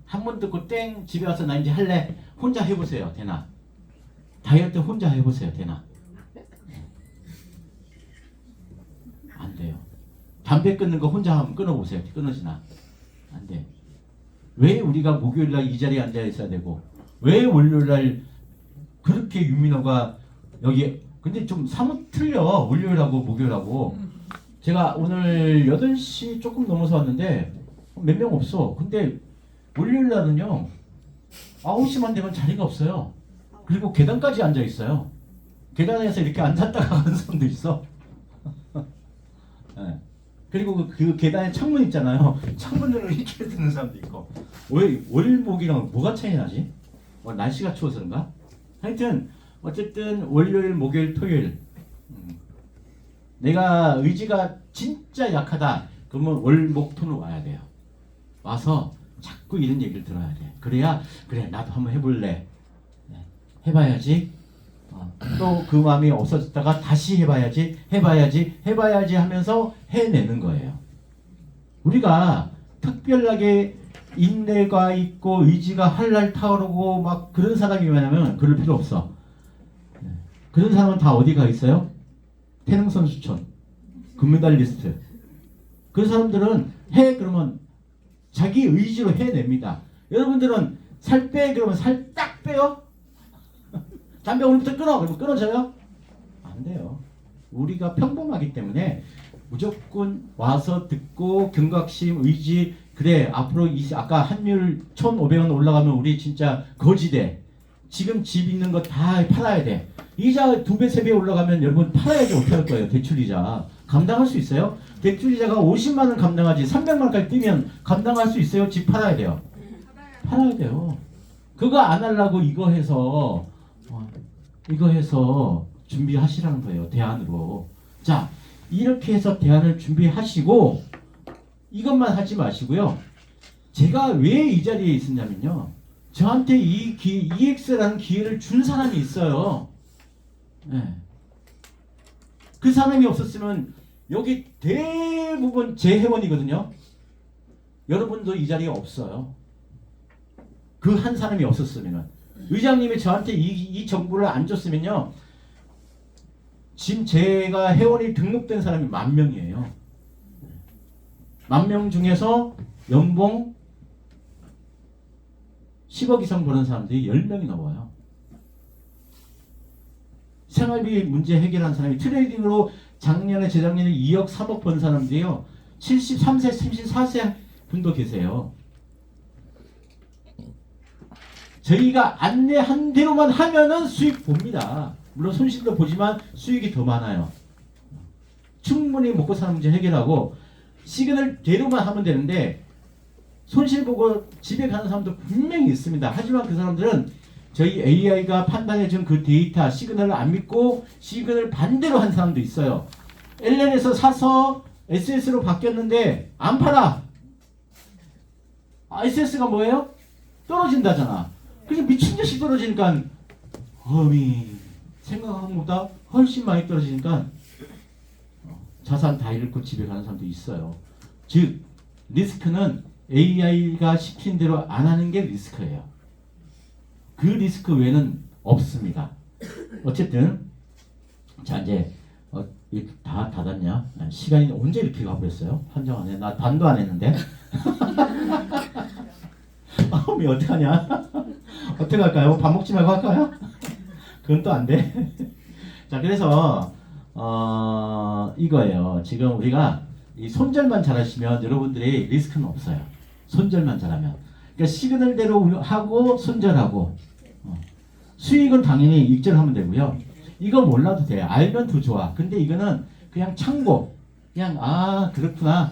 한 번 듣고 땡 집에 와서 나 이제 할래. 혼자 해보세요. 되나? 다이어트 혼자 해보세요. 되나? 안 돼요. 담배 끊는 거 혼자 하면 끊어보세요. 끊어지나? 안 돼. 왜 우리가 목요일날 이 자리에 앉아 있어야 되고, 왜 월요일날 그렇게 유민호가 여기 근데 좀 사뭇 틀려. 월요일하고 목요일하고. 제가 오늘 8시 조금 넘어서 왔는데 몇 명 없어. 근데 월요일 날은요 9시만 되면 자리가 없어요. 그리고 계단까지 앉아 있어요. 계단에서 이렇게 앉았다가 가는 사람도 있어. 네. 그리고 그 계단에 창문 있잖아요. 창문으로 이렇게 드는 사람도 있고. 왜 월목이랑 뭐가 차이 나지? 날씨가 추워서 그런가? 하여튼 어쨌든 월요일, 목요일, 토요일 내가 의지가 진짜 약하다. 그러면 월목토는 와야 돼요. 와서 자꾸 이런 얘기를 들어야 돼. 그래야 그래 나도 한번 해볼래. 해봐야지. 또 그 마음이 없어졌다가 다시 해봐야지 하면서 해내는 거예요. 우리가 특별하게 인내가 있고 의지가 활랄 타오르고 막 그런 사람이면 그럴 필요 없어. 그런 사람은 다 어디가 있어요? 태능선수촌, 금메달리스트. 그 사람들은 해 그러면 자기 의지로 해냅니다. 여러분들은 살 빼 그러면 살 딱 빼요? 담배 오늘부터 끊어 그러면 끊어져요? 안 돼요. 우리가 평범하기 때문에 무조건 와서 듣고 경각심 의지 그래 앞으로 아까 환율 1,500원 올라가면 우리 진짜 거지돼. 지금 집 있는 거 다 팔아야 돼. 이자 2배 3배 올라가면 여러분 팔아야지 어떻게 할 거예요? 대출이자 감당할 수 있어요? 대출이자가 50만 원 감당하지 300만 원까지 뛰면 감당할 수 있어요? 집 팔아야 돼요. 팔아야 돼요. 그거 안 하려고 이거 해서 준비하시라는 거예요. 대안으로. 자, 이렇게 해서 대안을 준비하시고 이것만 하지 마시고요. 제가 왜 이 자리에 있었냐면요. 저한테 이 EX라는 기회를 준 사람이 있어요. 네. 그 사람이 없었으면 여기 대부분 제 회원이거든요. 여러분도 이 자리에 없어요. 그 한 사람이 없었으면 의장님이 저한테 이 정보를 안 줬으면요. 지금 제가 회원이 등록된 사람이 10,000명이에요. 10,000명 중에서 연봉 10억 이상 버는 사람들이 10명이 넘어요. 생활비 문제 해결한 사람이 트레이딩으로 작년에 재작년에 2억 3억 번 사람들이요. 73세 34세 분도 계세요. 저희가 안내한 대로만 하면은 수익 봅니다. 물론 손실도 보지만 수익이 더 많아요. 충분히 먹고 사는 문제 해결하고 시그널 대로만 하면 되는데 손실 보고 집에 가는 사람도 분명히 있습니다. 하지만 그 사람들은 저희 AI가 판단해준 그 데이터 시그널을 안 믿고 시그널 반대로 한 사람도 있어요. LN에서 사서 SS로 바뀌었는데 안 팔아. SS가 뭐예요? 떨어진다잖아. 그래서 미친 듯이 떨어지니까 생각한 것보다 훨씬 많이 떨어지니까 자산 다 잃고 집에 가는 사람도 있어요. 즉 리스크는 AI가 시킨 대로 안 하는 게 리스크예요. 그 리스크 외에는 없습니다. 어쨌든 자 이제 이렇게 다 닫았냐? 시간이 언제 이렇게 가버렸어요? 한정 안 해. 나 반도 안 했는데. 마음이 어떡하냐? 어떻게 할까요? 밥 먹지 말고 할까요? 그건 또 안 돼. 자 그래서 이거예요. 지금 우리가 이 손절만 잘하시면 여러분들이 리스크는 없어요. 손절만 잘하면. 그러니까 시그널대로 하고 손절하고 수익은 당연히 익절하면 되고요. 이거 몰라도 돼. 알면 더 좋아. 근데 이거는 그냥 참고 그냥 그렇구나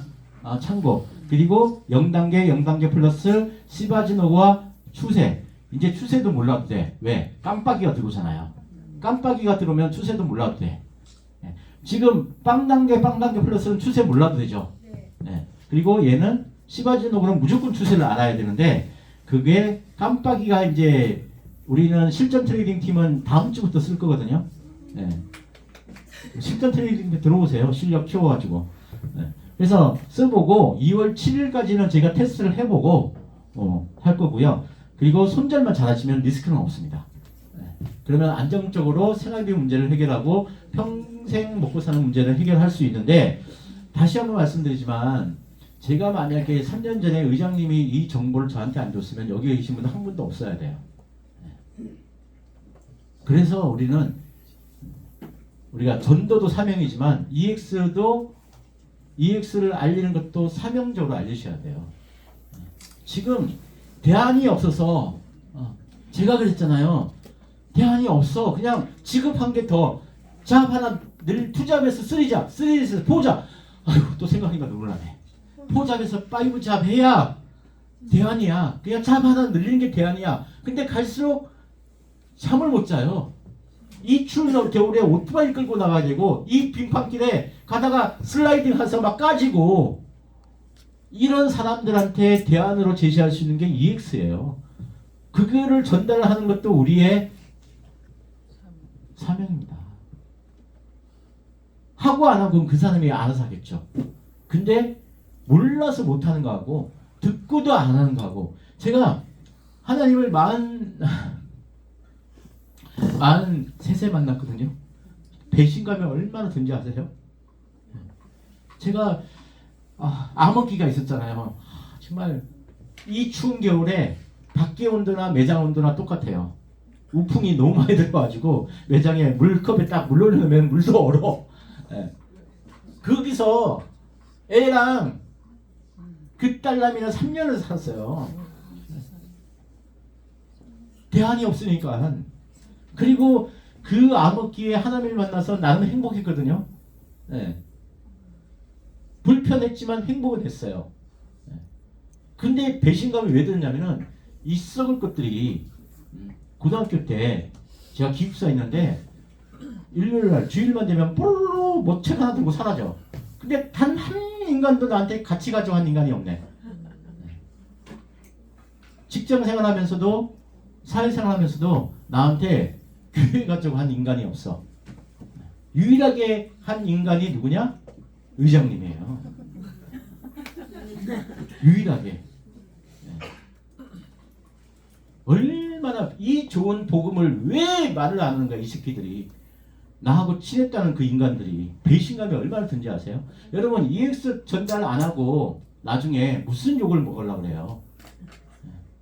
참고 그리고 0단계 플러스 시바지노와 추세 이제 추세도 몰라도 돼. 왜? 깜빡이가 들어오잖아요. 깜빡이가 들어오면 추세도 몰라도 돼. 지금 빵단계 플러스는 추세 몰라도 되죠. 네. 그리고 얘는 시바지노그는 무조건 추세를 알아야 되는데 그게 깜빡이가 이제 우리는 실전 트레이딩 팀은 다음 주부터 쓸 거거든요. 네. 실전 트레이딩 팀 들어오세요. 실력 키워가지고. 네. 그래서 써보고 2월 7일까지는 제가 테스트를 해보고 할 거고요. 그리고 손절만 잘하시면 리스크는 없습니다. 네. 그러면 안정적으로 생활비 문제를 해결하고 평생 먹고 사는 문제를 해결할 수 있는데 다시 한번 말씀드리지만 제가 만약에 3년 전에 의장님이 이 정보를 저한테 안 줬으면 여기 계신 분 한 분도 없어야 돼요. 그래서 우리는 우리가 전도도 사명이지만 EX를 알리는 것도 사명적으로 알리셔야 돼요. 지금 대안이 없어서 제가 그랬잖아요. 대안이 없어. 그냥 지급한 게 더 잡 하나 늘 투잡에서 3잡, 3에서 4잡. 아이고 또 생각하니까 눈물 나네. 4잡에서 5잡 해야 대안이야. 그냥 잡 하나 늘리는 게 대안이야. 근데 갈수록 잠을 못 자요. 이 추운 겨울에 오토바이 끌고 나가야 되고 이 빙판길에 가다가 슬라이딩 해서 막 까지고 이런 사람들한테 대안으로 제시할 수 있는 게 EX예요. 그거를 전달하는 것도 우리의 사명입니다. 하고 안 하고는 그 사람이 알아서 하겠죠. 근데 몰라서 못하는 거하고 듣고도 안 하는 거하고 제가 하나님을 43세 만났거든요. 배신감이 얼마나 든지 아세요? 제가 암흑기가 있었잖아요. 정말 이 추운 겨울에 밖에 온도나 매장 온도나 똑같아요. 우풍이 너무 많이 들어가지고 매장에 물컵에 딱 물 올려놓으면 물도 얼어. 예. 거기서 애랑 그 딸내미는 3년을 살았어요. 대안이 없으니까. 그리고 그 암흑기에 하나님을 만나서 나는 행복했거든요. 예. 불편했지만 행복은 됐어요. 예. 근데 배신감이 왜 드냐면은 이 썩을 것들이 고등학교 때 제가 기숙사에 있는데 일요일날 주일만 되면 뽀로로 뭐 책 하나 들고 사라져. 근데 단 한 인간도 나한테 같이 가져간 인간이 없네. 직장생활 하면서도 사회생활 하면서도 나한테 교회 가자고 한 인간이 없어. 유일하게 한 인간이 누구냐? 의장님이에요. 유일하게. 얼마나 이 좋은 복음을 왜 말을 안 하는가 이 새끼들이. 나하고 친했다는 그 인간들이 배신감이 얼마나 든지 아세요? 여러분 EX 전달 안 하고 나중에 무슨 욕을 먹으려고 그래요?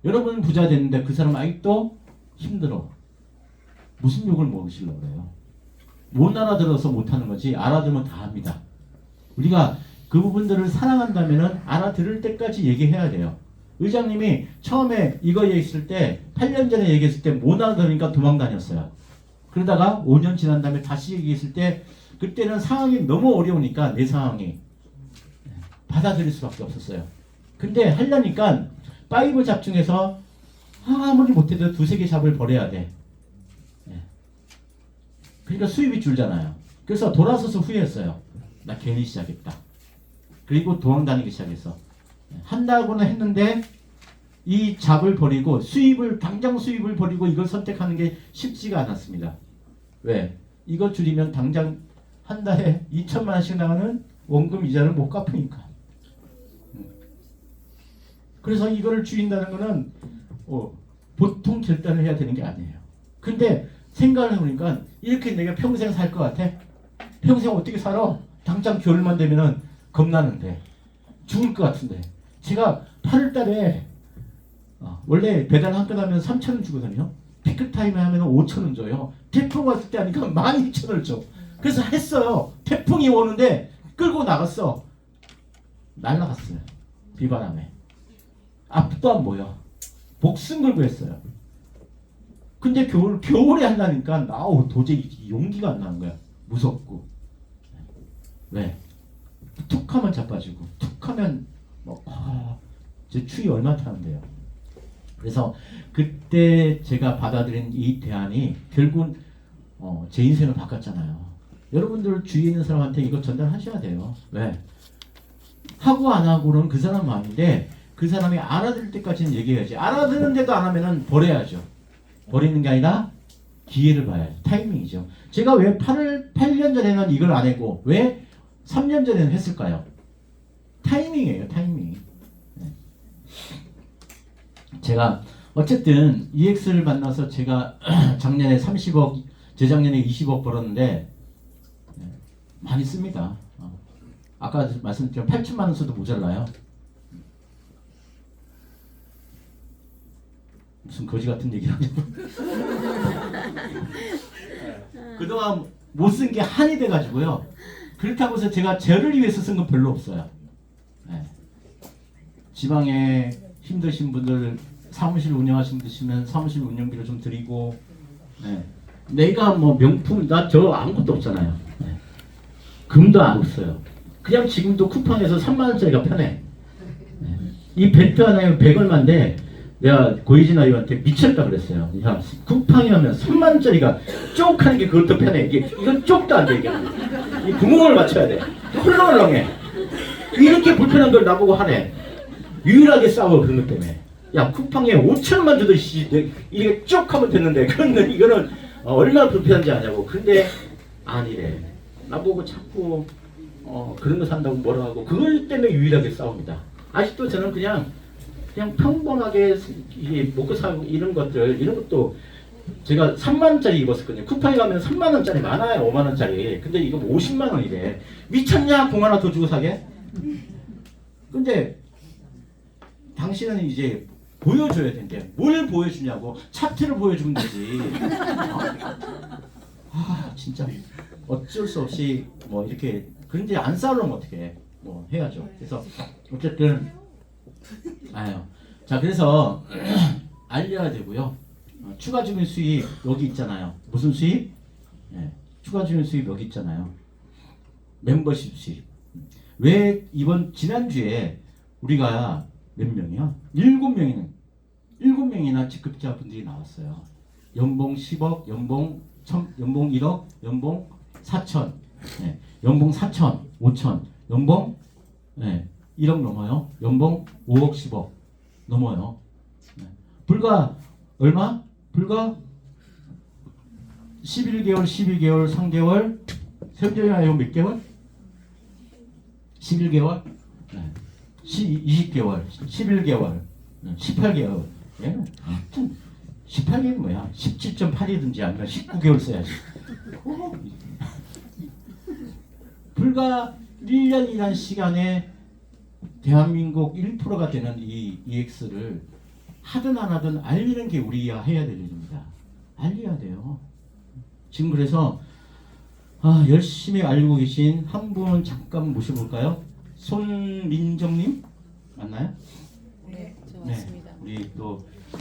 여러분 부자 됐는데 그 사람 아직도 힘들어. 무슨 욕을 먹으시려고 그래요? 못 알아들어서 못하는 거지 알아들으면 다 합니다. 우리가 그 부분들을 사랑한다면 알아들을 때까지 얘기해야 돼요. 의장님이 처음에 이거 얘기했을 때 8년 전에 얘기했을 때 못 알아들으니까 도망 다녔어요. 그러다가 5년 지난 다음에 다시 얘기했을 때 그때는 상황이 너무 어려우니까 내 상황이 받아들일 수밖에 없었어요. 근데 하려니까 5잡 중에서 아무리 못해도 2-3개 잡을 버려야 돼. 그러니까 수입이 줄잖아요. 그래서 돌아서서 후회했어요. 나 괜히 시작했다. 그리고 도망 다니기 시작했어. 한다고는 했는데 이 잡을 버리고 당장 수입을 버리고 이걸 선택하는 게 쉽지가 않았습니다. 왜? 이거 줄이면 당장 한 달에 2천만 원씩 나가는 원금 이자를 못 갚으니까. 그래서 이거를 줄인다는 거는 보통 결단을 해야 되는 게 아니에요. 근데 생각을 해보니까 이렇게 내가 평생 살 것 같아? 평생 어떻게 살아? 당장 겨울만 되면은 겁나는데 죽을 것 같은데 제가 8월 달에 원래 배달 한 건 하면 3,000원 주거든요. 피크타임에 하면 5,000원 줘요. 태풍 왔을 때 하니까 12,000원을 줘. 그래서 했어요. 태풍이 오는데 끌고 나갔어. 날라갔어요. 비바람에. 앞도 안 보여. 목숨 걸고 했어요. 근데 겨울에 한다니까 도저히 용기가 안 나는 거야. 무섭고. 왜? 툭 하면 자빠지고 툭 하면 제 추위 얼마나 타는데요. 그래서 그때 제가 받아들인 이 대안이 결국은 제 인생을 바꿨잖아요. 여러분들 주위에 있는 사람한테 이거 전달하셔야 돼요. 왜? 하고 안 하고는 그 사람 마음인데 그 사람이 알아들을 때까지는 얘기해야지. 알아듣는데도 안 하면은 버려야죠. 버리는 게 아니라 기회를 봐야죠. 타이밍이죠. 제가 왜 8년 전에는 이걸 안 했고 왜 3년 전에는 했을까요? 타이밍이에요. 타이밍. 제가 어쨌든 EX를 만나서 제가 작년에 30억, 재작년에 20억 벌었는데 많이 씁니다. 아까 말씀드린 8천만 원 써도 모자라요. 무슨 거지 같은 얘기를 하냐고. 그동안 못 쓴 게 한이 돼가지고요. 그렇다고 해서 제가 저를 위해서 쓴 건 별로 없어요. 네. 지방에 힘드신 분들 사무실 운영하시는 분이시면 사무실 운영비를 좀 드리고, 네. 내가 뭐 명품 나 저 아무것도 없잖아요. 네. 금도 안 없어요. 그냥 지금도 쿠팡에서 3만 원짜리가 편해. 네. 이 벨트 하나에 100얼마인데 내가 고이진 아이한테 미쳤다 그랬어요. 야, 쿠팡에 하면 3만 원짜리가 쪽 하는 게 그것도 편해. 이건 쪽도 안 돼. 이게 이 구멍을 맞춰야 돼. 헐렁헐렁해. 이렇게 불편한 걸 나보고 하네. 유일하게 싸워 그런 것 때문에. 야, 쿠팡에 5천원만 주듯이 이게 쭉 하면 됐는데 그런데 이거는 얼마나 불편한지 아냐고. 근데 아니래. 나보고 자꾸 그런 거 산다고 뭐라 하고 그걸 때문에 유일하게 싸웁니다. 아직도 저는 그냥 평범하게 이게 먹고 사고 이런 것들 이런 것도 제가 3만 원짜리 입었었거든요. 쿠팡에 가면 3만 원짜리 많아요. 5만 원짜리. 근데 이거 50만 원이래. 미쳤냐? 공 하나 더 주고 사게? 근데 당신은 이제 보여줘야 된대. 뭘 보여주냐고. 차트를 보여주면 되지. 아 진짜 어쩔 수 없이 뭐 이렇게 그런데 안 싸우려면 어떻게 뭐 해야죠. 그래서 어쨌든 아유 자 그래서 알려야 되고요. 추가 주민 수입 여기 있잖아요. 무슨 수입? 네, 추가 주민 수입 여기 있잖아요. 멤버십 수입. 왜 이번 지난주에 우리가 몇 명이야? 7명이나 직급자분들이 나왔어요. 연봉 10억, 연봉 1억, 연봉 4천, 네, 연봉 4천, 5천, 연봉 1억 넘어요. 연봉 5억, 10억 넘어요. 네. 불과 얼마? 불과 11개월, 12개월, 3개월, 세운정이나요 몇 개월? 11개월? 네. 20개월, 11개월, 18개월. 예? 18개월이 뭐야? 17.8이든지 아니면 19개월 써야지. 불과 1년이라는 시간에 대한민국 1%가 되는 이 EX를 하든 안 하든 알리는 게 우리가 해야 될 일입니다. 알려야 돼요. 지금 그래서 열심히 알고 계신 한 분 잠깐 모셔볼까요? 손민정님 맞나요? 네, 저 맞습니다. 우리 또